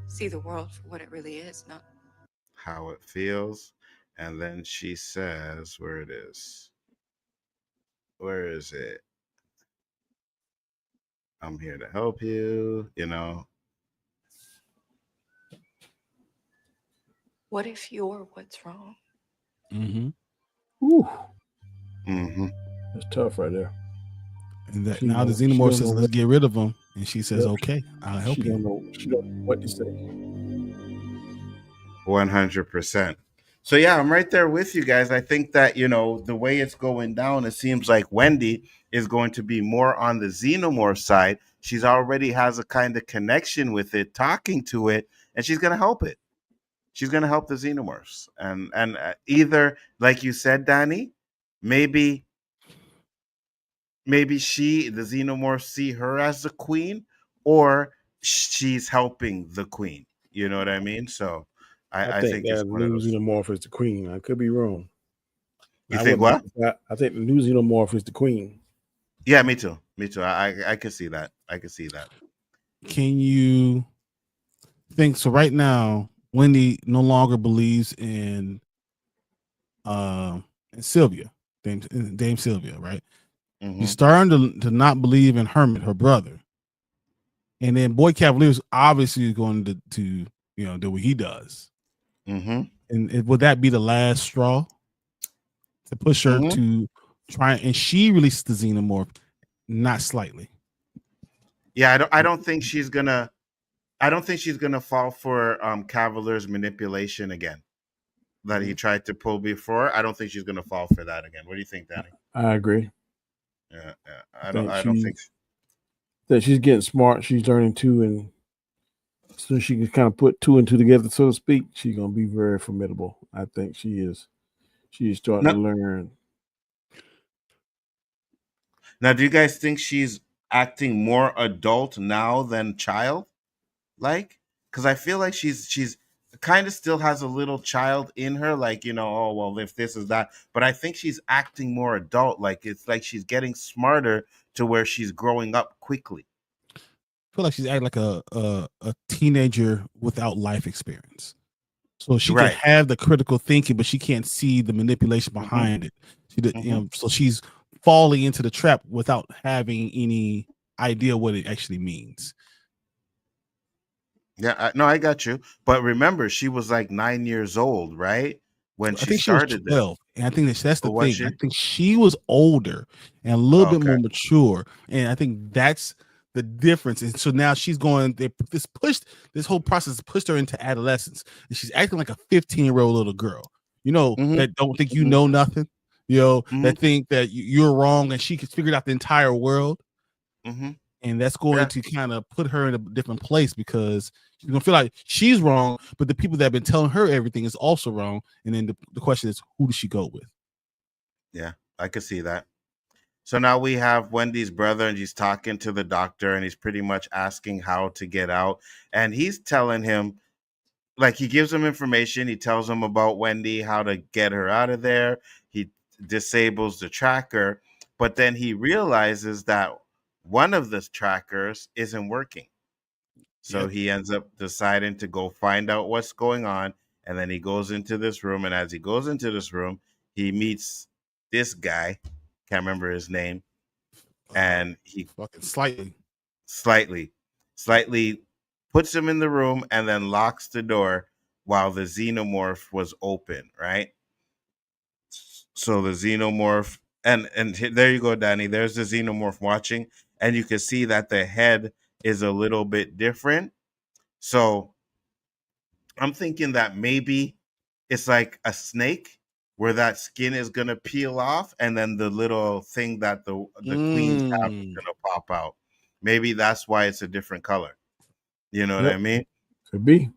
See the world for what it really is, not how it feels. And then she says, where it is. Where is it? I'm here to help you, What if you're what's wrong? Ooh. That's tough right there. And that now the Xenomorph says, let's get rid of him. And she says, okay, I'll help you. She don't know what to say. 100%. So yeah, I'm right there with you guys. I think that, you know, the way it's going down, it seems like Wendy is going to be more on the Xenomorph side. She's already has a kind of connection with it, talking to it, and she's going to help it. She's going to help the Xenomorphs. And either, like you said, Danny, maybe the Xenomorphs see her as the queen, or she's helping the queen. You know what I mean? So I think think it's that one of new those. Xenomorph is the queen. I could be wrong. You think what? I think the new Xenomorph is the queen. Yeah, me too. Me too. I could see that. I could see that. Can you think so? Right now, Wendy no longer believes in Sylvia, Dame Sylvia, right? Mm-hmm. She's starting to not believe in Hermit, her brother, and then Boy Cavalier is obviously going to you know do what he does. Mm-hmm. And would that be the last straw to push her to try? And she released the Xenomorph, not slightly. Yeah, I don't think she's gonna. I don't think she's gonna fall for Cavalier's manipulation again that he tried to pull before. I don't think she's gonna fall for that again. What do you think, Danny? I agree. Yeah. I don't think that she's getting smart. She's learning too, and so she can kind of put two and two together, so to speak. She's gonna be very formidable. I think she is. She's starting to learn. Now, do you guys think she's acting more adult now than child? Like, because I feel like she's kind of still has a little child in her, like, you know, oh well, if this is that, but I think she's acting more adult. Like it's like she's getting smarter to where she's growing up quickly. I feel like she's acting like a teenager without life experience. So she can have the critical thinking, but she can't see the manipulation behind it. She did, you know, so she's falling into the trap without having any idea what it actually means. Yeah, no, I got you. But remember, she was like 9 years old, right? When I she think she was started 12, and I think that's the thing. She? I think she was older and a little bit more mature, and I think that's the difference. And so now she's going. This whole process pushed her into adolescence, and she's acting like a 15-year-old little girl. You know that don't think you know nothing. You know that think that you're wrong, and she can figure out the entire world. And that's going to kind of put her in a different place because she's gonna feel like she's wrong, but the people that have been telling her everything is also wrong. And then the question is, who does she go with? Yeah, I could see that. So now we have Wendy's brother, and he's talking to the doctor, and he's pretty much asking how to get out. And he's telling him, like, he gives him information. He tells him about Wendy, how to get her out of there. He disables the tracker, but then he realizes that one of the trackers isn't working. So he ends up deciding to go find out what's going on. And then he goes into this room. And as he goes into this room, he meets this guy. Can't remember his name. And he fucking slightly puts him in the room and then locks the door while the Xenomorph was open, right? So the Xenomorph, and there you go, Danny. There's the Xenomorph watching, and you can see that the head is a little bit different. So I'm thinking that maybe it's like a snake where that skin is gonna peel off, and then the little thing that the queens have is gonna pop out. Maybe that's why it's a different color. You know what I mean? Could be.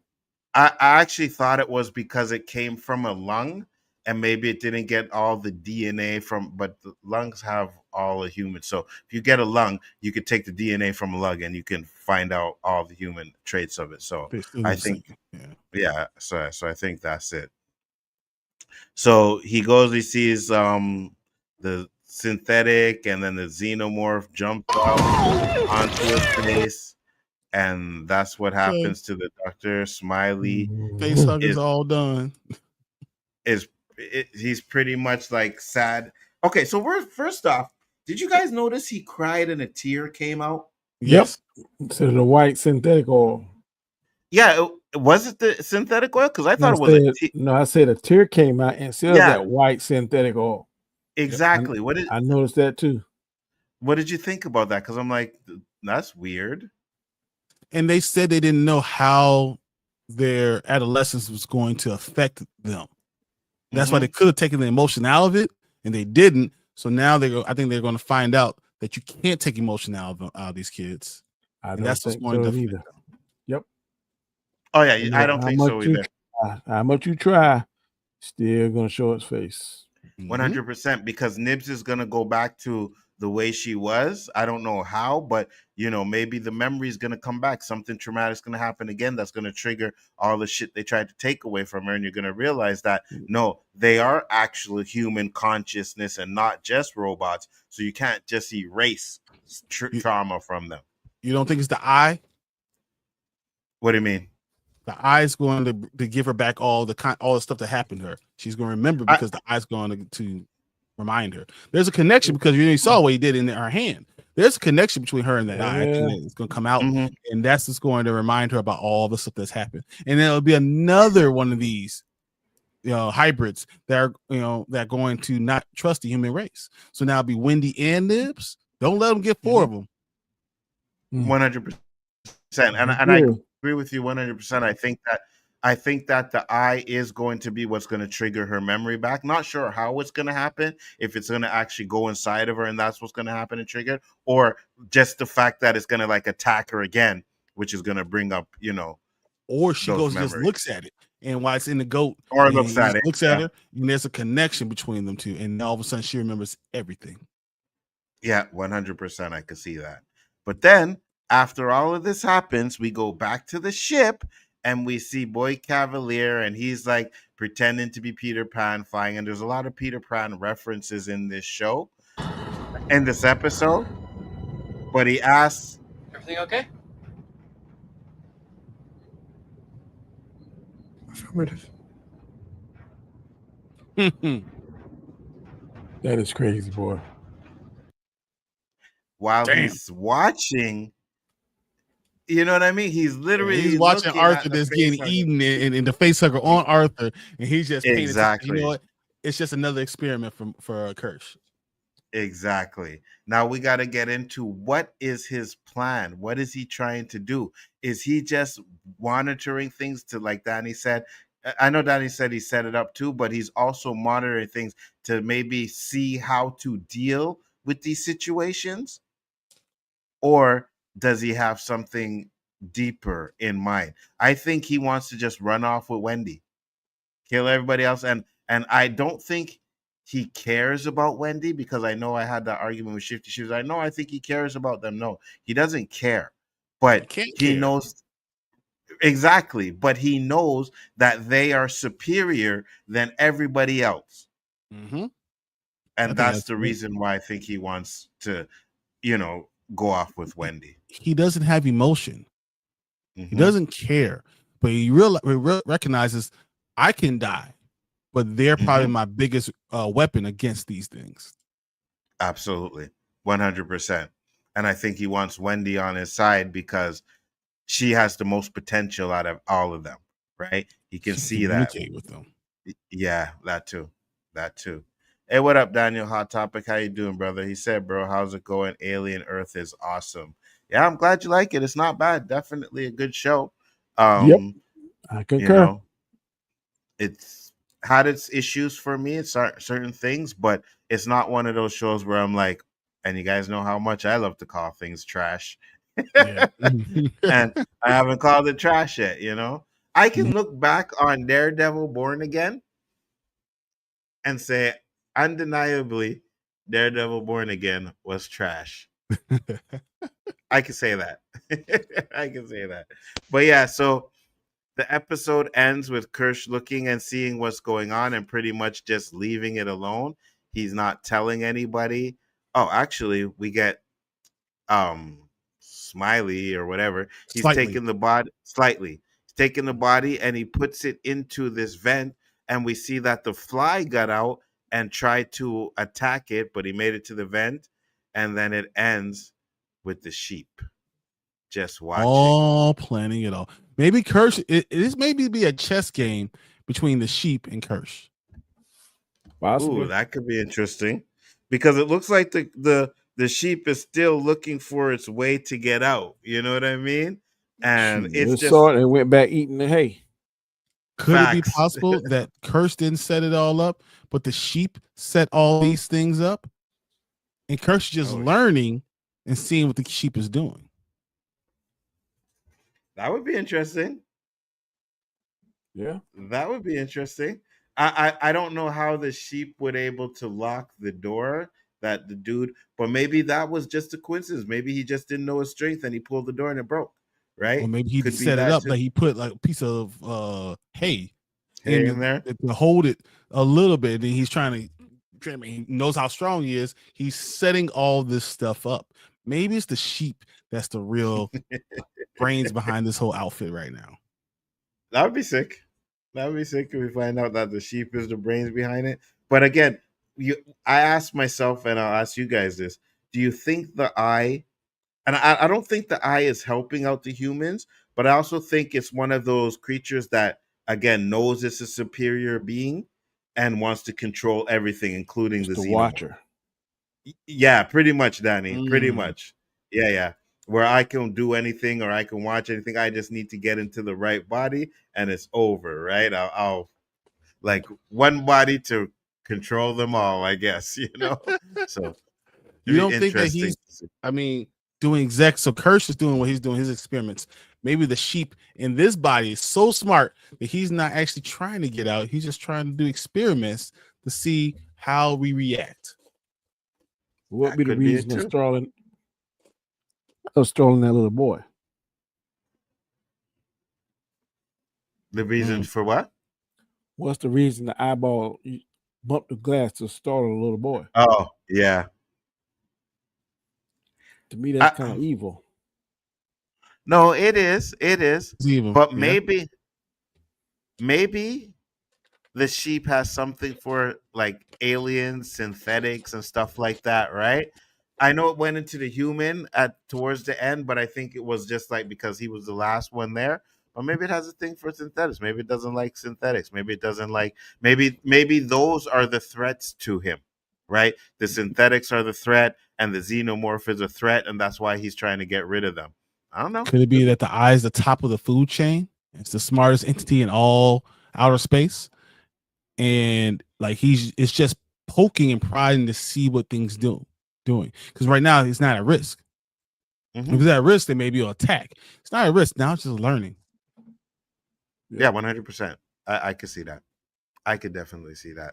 I actually thought it was because it came from a lung, and maybe it didn't get all the DNA from, but the lungs have all the human. So if you get a lung, you could take the DNA from a lung and you can find out all the human traits of it. So I think, so I think that's it. So he goes, he sees the synthetic, and then the Xenomorph jumped out onto his face. And that's what happens to the doctor. Smiley facehugger's all done. He's pretty much like sad. Okay, so first off, did you guys notice he cried and a tear came out? Yes. Instead of the white synthetic oil. Yeah, was it the synthetic oil? Because I thought it was I said a tear came out instead of that white synthetic oil. Exactly. I noticed that too. What did you think about that? Because I'm like, that's weird. And they said they didn't know how their adolescence was going to affect them. That's why they could have taken the emotion out of it, and they didn't. So now I think they're going to find out that you can't take emotion out of these kids. I And don't think so either. Yep. Oh yeah, I don't think so either. How much you try, still gonna show its face. 100%, because Nibs is gonna go back to the way she was. I don't know how, but maybe the memory is gonna come back. Something traumatic is gonna happen again that's gonna trigger all the shit they tried to take away from her, and you're gonna realize that no, they are actual human consciousness and not just robots. So you can't just erase trauma from them. You don't think it's the eye? What do you mean? The eye's going to give her back all the stuff that happened to her. She's going to remember because the eye's going to remind her. There's a connection because you saw what he did in her hand. There's a connection between her and that eye. It's going to come out, and that's just going to remind her about all the stuff that's happened. And then it'll be another one of these, hybrids that are, that are going to not trust the human race. So now it'll be Wendy and Nibs. Don't let them get 4 of them. 100%, and I agree with you 100%. I think that the eye is going to be what's going to trigger her memory back. Not sure how it's going to happen, if it's going to actually go inside of her and that's what's going to happen and trigger, or just the fact that it's going to attack her again, which is going to bring up, or she goes and just looks at it, and while it's in the goat, or looks at her, and there's a connection between them two, and all of a sudden she remembers everything. Yeah, 100%. I could see that. But then after all of this happens, we go back to the ship and we see boy Kavalier, and he's pretending to be Peter Pan flying. And there's a lot of Peter Pan references in this show, in this episode. But he asks, "Everything okay?" Affirmative. That is crazy, boy. While he's watching, you know what I mean? He's literally he's watching Arthur that's getting eaten in the facehugger on Arthur, and he's just paying attention. You know what? It's just another experiment for Kirsh. Exactly. Now we got to get into what is his plan. What is he trying to do? Is he just monitoring things to, like Danny said? I know Danny said he set it up too, but he's also monitoring things to maybe see how to deal with these situations. Or does he have something deeper in mind? I think he wants to just run off with Wendy, kill everybody else. And I don't think he cares about Wendy, because I know I had that argument with Shifty Shoes. I think he cares about them. No, he doesn't care. But he knows exactly. But he knows that they are superior than everybody else. Mm-hmm. And that's the reason why I think he wants to, go off with Wendy. He doesn't have emotion. He doesn't care, but he recognizes I can die, but they're probably my biggest weapon against these things. Absolutely. 100%. And I think he wants Wendy on his side because she has the most potential out of all of them, right? He can see that. With them. Yeah, that too. Hey, what up, Daniel? Hot Topic. How you doing, brother? He said, bro, how's it going? Alien Earth is awesome. Yeah, I'm glad you like it. It's not bad. Definitely a good show. Yep, I concur. It's had its issues for me. It's certain things, but it's not one of those shows where I'm like, and you guys know how much I love to call things trash. And I haven't called it trash yet, I can look back on Daredevil Born Again and say, undeniably, Daredevil Born Again was trash. I can say that. I can say that. But yeah, so the episode ends with Kirsh looking and seeing what's going on and pretty much just leaving it alone. He's not telling anybody. Oh, actually, we get Smiley or whatever. He's taking the body slightly. He's taking the body and he puts it into this vent, and we see that the fly got out and tried to attack it, but he made it to the vent, and then it ends with the sheep just watching. All planning it all. Maybe Kirsh. This maybe be a chess game between the sheep and Kirsh. Ooh, that could be interesting, because it looks like the sheep is still looking for its way to get out. You know what I mean? And Shoot, it's they just saw it and went back eating the hay. Could it be facts. possible that Kirsh didn't set it all up, but the sheep set all these things up? And Kirsh is just learning and seeing what the sheep is doing. That would be interesting. Yeah. That would be interesting. I don't know how the sheep would able to lock the door that the dude, but maybe that was just a coincidence. Maybe he just didn't know his strength and he pulled the door and it broke. Right? Or maybe he Could be set it that up too. that he put like a piece of hay Hay in there to hold it a little bit. And he's trying to, he knows how strong he is. He's setting all this stuff up. Maybe it's the sheep that's the real brains behind this whole outfit right now. That would be sick. That would be sick if we find out that the sheep is the brains behind it. But again, I asked myself, and I'll ask you guys this: do you think the eye? And I don't think the eye is helping out the humans, but I also think it's one of those creatures that, again, knows it's a superior being and wants to control everything, including the Xenomorph. Watcher. Yeah, pretty much, Danny. Pretty much. Yeah. Where I can do anything or I can watch anything. I just need to get into the right body and it's over, right? I'll like one body to control them all, I guess, you know? So you don't think that he's, doing exec. So Kirsh is doing what he's doing, his experiments. Maybe the sheep in this body is so smart that he's not actually trying to get out. He's just trying to do experiments to see how we react. What would be the reason of stalling that little boy? The reason for what? What's the reason the eyeball bumped the glass to startle a little boy? Oh, yeah. To me, that's kind of evil. No, it is. It is. It's evil. But Yeah. maybe the sheep has something for like aliens, synthetics, and stuff like that, right? I know it went into the human towards the end, but I think it was just like because he was the last one there. Or maybe it has a thing for synthetics. Maybe it doesn't like synthetics. Maybe it doesn't like. Maybe those are the threats to him, right? The synthetics are the threat, and the xenomorph is a threat, and that's why he's trying to get rid of them. I don't know. Could it be that the eye is the top of the food chain? It's the smartest entity in all outer space, and like it's just poking and prodding to see what things doing. Because right now he's not at risk. If he's at risk, then maybe he'll attack. It's not at risk now; it's just learning. Yeah, 100%. I could see that. I could definitely see that.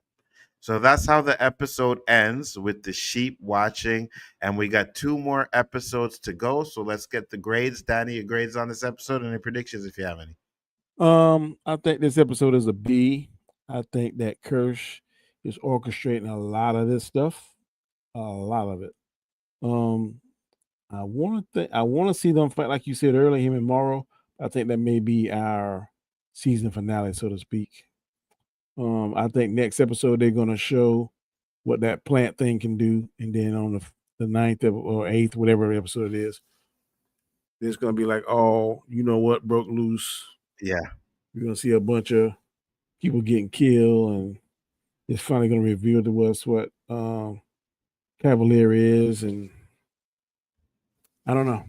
So that's how the episode ends, with the sheep watching, and we got 2 more episodes to go. So let's get the grades. Danny, your grades on this episode, and any predictions if you have any. I think this episode is a B. I think that Kirsh is orchestrating a lot of this stuff, a lot of it. I want to see them fight, like you said earlier, him and Morrow. I think that may be our season finale, so to speak. I think next episode they're gonna show what that plant thing can do, and then on the 9th or 8th, whatever episode it is, it's gonna be like, oh, you know what broke loose? Yeah, you're gonna see a bunch of people getting killed, and it's finally gonna reveal to us what Kavalier is, and I don't know.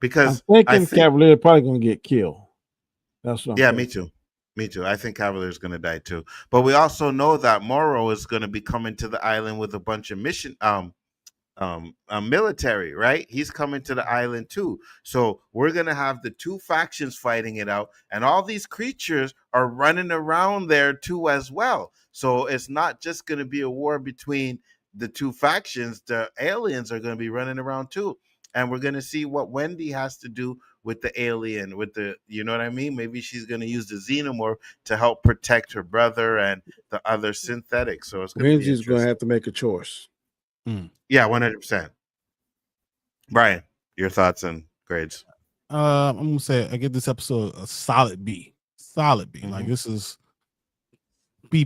Because I'm thinking Kavalier probably gonna get killed. That's what I'm thinking. Me too. Me too. I think Kavalier is going to die too. But we also know that Morrow is going to be coming to the island with a bunch of military, right? He's coming to the island too. So we're going to have the 2 factions fighting it out, and all these creatures are running around there too as well. So it's not just going to be a war between the 2 factions. The aliens are going to be running around too. And we're going to see what Wendy has to do with the alien, with the, you know what I mean? Maybe she's going to use the xenomorph to help protect her brother and the other synthetics. So it's going to be Wendy's going to have to make a choice. Yeah, 100%. Brian, your thoughts and grades? I'm going to say I give this episode a solid B. Solid B. Like this is B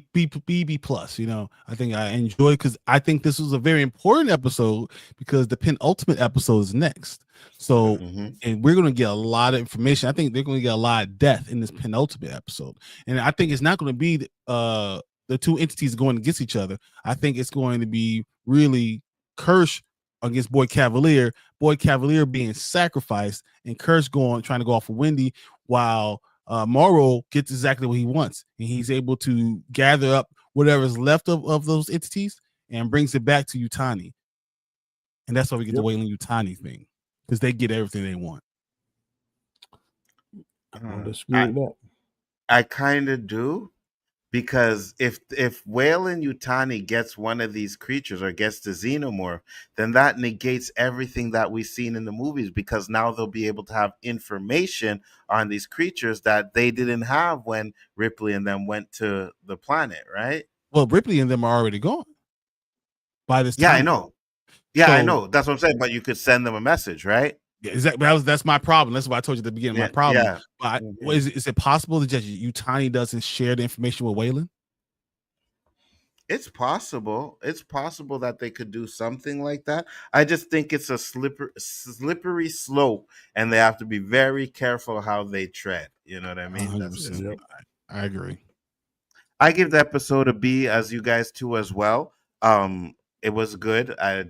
plus. You know, I think I enjoyed, because I think this was a very important episode, because the penultimate episode is next. So, and we're going to get a lot of information. I think they're going to get a lot of death in this penultimate episode, and I think it's not going to be the 2 entities going against each other. I think it's going to be really Kirsh against Boy Kavalier being sacrificed, and Kirsh trying to go off of Wendy, while Morrow gets exactly what he wants, and he's able to gather up whatever's left of those entities and brings it back to Yutani. And that's why we get the Weyland Yutani thing, because they get everything they want. I kind of do, because if Weyland Yutani gets one of these creatures or gets the Xenomorph, then that negates everything that we've seen in the movies, because now they'll be able to have information on these creatures that they didn't have when Ripley and them went to the planet, right? Well, Ripley and them are already gone by this time. Yeah, I know. Yeah, I know. That's what I'm saying. But you could send them a message, right? Yeah, that's my problem. That's what I told you at the beginning. My problem. Yeah. But is it possible that just Yutani doesn't share the information with Weyland? It's possible. It's possible that they could do something like that. I just think it's a slippery slope, and they have to be very careful how they tread. You know what I mean? 100%. I agree. I give the episode a B, as you guys too as well. It was good. I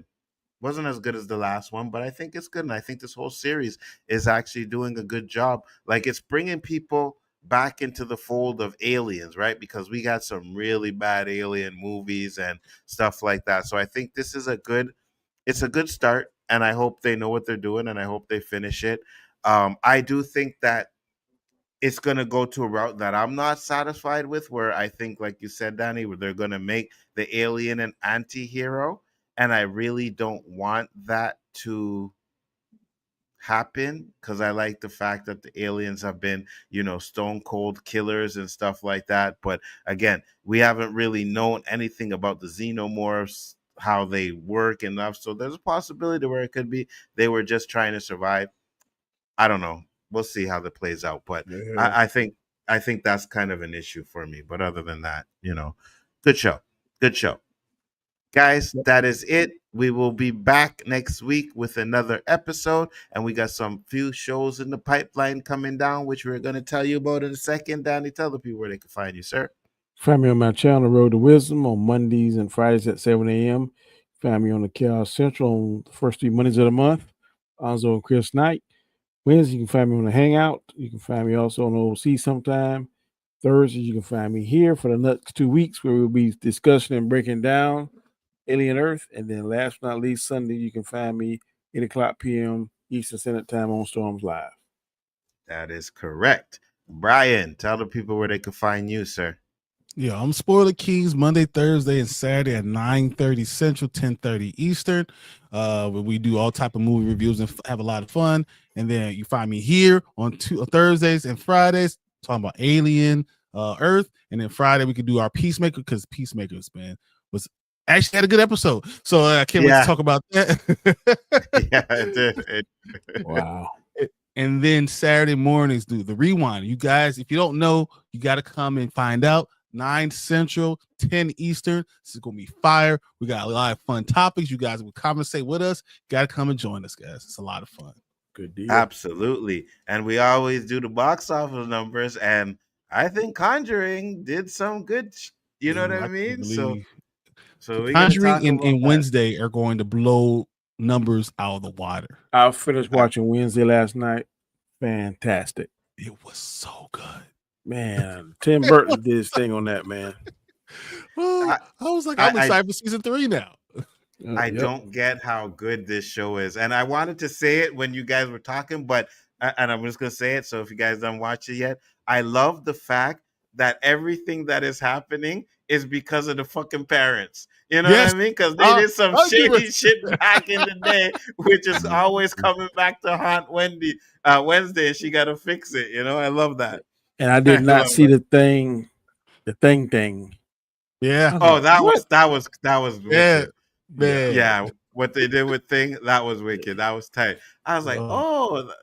wasn't as good as the last one, but I think it's good, and I think this whole series is actually doing a good job. Like, it's bringing people back into the fold of aliens, right? Because we got some really bad alien movies and stuff like that. So I think this is a good start, and I hope they know what they're doing, and I hope they finish it. I do think that it's going to go to a route that I'm not satisfied with, where I think, like you said, Danny, where they're going to make the alien an anti-hero. And I really don't want that to happen, because I like the fact that the aliens have been, stone cold killers and stuff like that. But again, we haven't really known anything about the Xenomorphs, how they work enough. So there's a possibility where it could be they were just trying to survive. I don't know. We'll see how that plays out. But I think that's kind of an issue for me. But other than that, good show. Good show. Guys, that is it. We will be back next week with another episode, and we got some few shows in the pipeline coming down, which we're going to tell you about in a second. Danny, tell the people where they can find you, sir. Find me on my channel, Road to Wisdom, on Mondays and Fridays at 7 a.m. Find me on the Chaos Central on the first 3 Mondays of the month. Also on Chris Night. Wednesday, you can find me on the Hangout. You can find me also on OC sometime. Thursday, you can find me here for the next 2 weeks, where we'll be discussing and breaking down Alien Earth. And then last but not least, Sunday, you can find me 8 o'clock p.m. Eastern Standard Time on Storms Live. That is correct. Brian, tell the people where they can find you, sir. Yeah, I'm Spoiler Kings Monday, Thursday, and Saturday at 9:30 Central, 10:30 Eastern. Where we do all type of movie reviews and have a lot of fun. And then you find me here on Thursdays and Fridays talking about Alien Earth. And then Friday we could do our Peacemaker, because Peacemakers, man, was actually had a good episode. So I can't wait to talk about that. Yeah, it did. Wow. And then Saturday mornings, do the rewind. You guys, if you don't know, you got to come and find out. 9 Central, 10 Eastern. This is going to be fire. We got a lot of fun topics. You guys will conversate with us. Got to come and join us, guys. It's a lot of fun. Good deal. Absolutely. And we always do the box office numbers. And I think Conjuring did some good, you know what I mean? So Conjuring and Wednesday are going to blow numbers out of the water. I finished watching Wednesday last night. Fantastic. It was so good. Man, Tim Burton did his thing on that, man. I was like, I'm excited for season 3 now. I don't get how good this show is. And I wanted to say it when you guys were talking, but I'm just going to say it. So if you guys don't watch it yet, I love the fact that everything that is happening is because of the fucking parents. You know what I mean? Because they did some shady shit back in the day, which is always coming back to haunt Wendy Wednesday, and she got to fix it. I love that. And I did not see the thing. Yeah. Oh, that was yeah, man. Yeah. What they did with Thing, that was wicked. That was tight. I was like,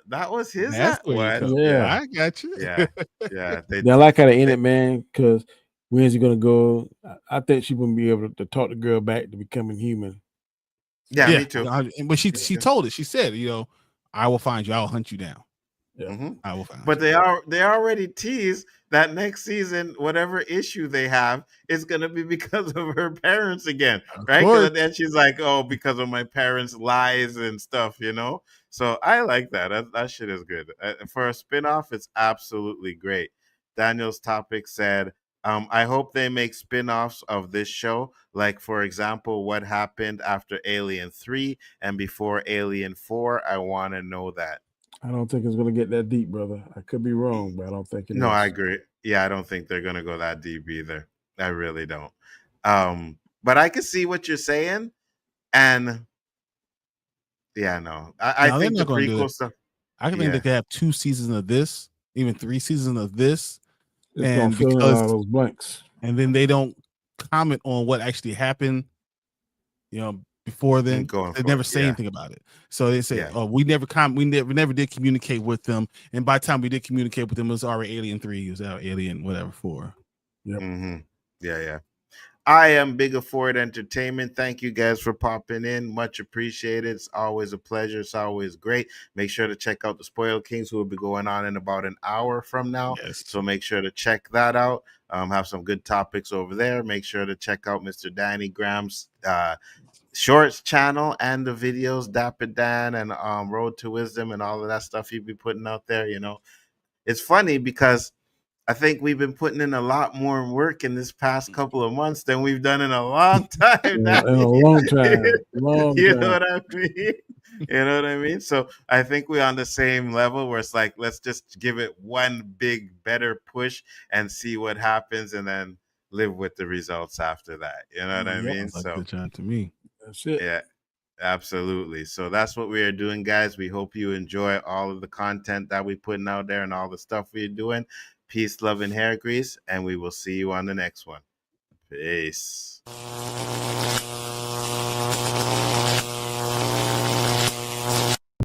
that was his one. Yeah, I got you. Yeah. I like how they ended, man, because when's he gonna go? I think she wouldn't be able to talk the girl back to becoming human. Yeah, me too. But she told it. She said, I will find you. I will hunt you down. Yeah. Mm-hmm. I will find but you. they already teased that next season, whatever issue they have, is going to be because of her parents again, right? Because at the end, she's like, oh, because of my parents' lies and stuff, you know? So I like that. That shit is good. For a spinoff, it's absolutely great. Daniel's topic said, I hope they make spin-offs of this show. Like, for example, what happened after Alien 3 and before Alien 4. I want to know that. I don't think it's going to get that deep, brother. I could be wrong, but I don't think it is. No, I agree. Yeah, I don't think they're going to go that deep either. I really don't. But I can see what you're saying. And yeah, no. I think the prequel stuff. I think they could have 2 seasons of this, even 3 seasons of this. It's going to fill in all those blanks. And then they don't comment on what actually happened, you know, before then. They never say anything about it. So they say, "Oh, we never did communicate with them." And by the time we did communicate with them, it was already Alien 3, it was out Alien whatever 4. Yep. Mm-hmm. Yeah. I am Bigger Ford Entertainment. Thank you guys for popping in. Much appreciated. It's always a pleasure. It's always great. Make sure to check out the Spoiled Kings, who will be going on in about an hour from now. Yes. So make sure to check that out. Have some good topics over there. Make sure to check out Mr. Danny Graham's Shorts channel and the videos, Dapper Dan and Road to Wisdom and all of that stuff he'd be putting out there. You know, it's funny because I think we've been putting in a lot more work in this past couple of months than we've done in a long time. In a long time. You know what I mean? You know what I mean? So I think we're on the same level where it's like, let's just give it one big, better push and see what happens, and then live with the results after that. You know what I mean? Like so to me, that's it. Yeah. Absolutely. So that's what we are doing, guys. We hope you enjoy all of the content that we're putting out there and all the stuff we're doing. Peace, love, and hair grease, and we will see you on the next one. Peace.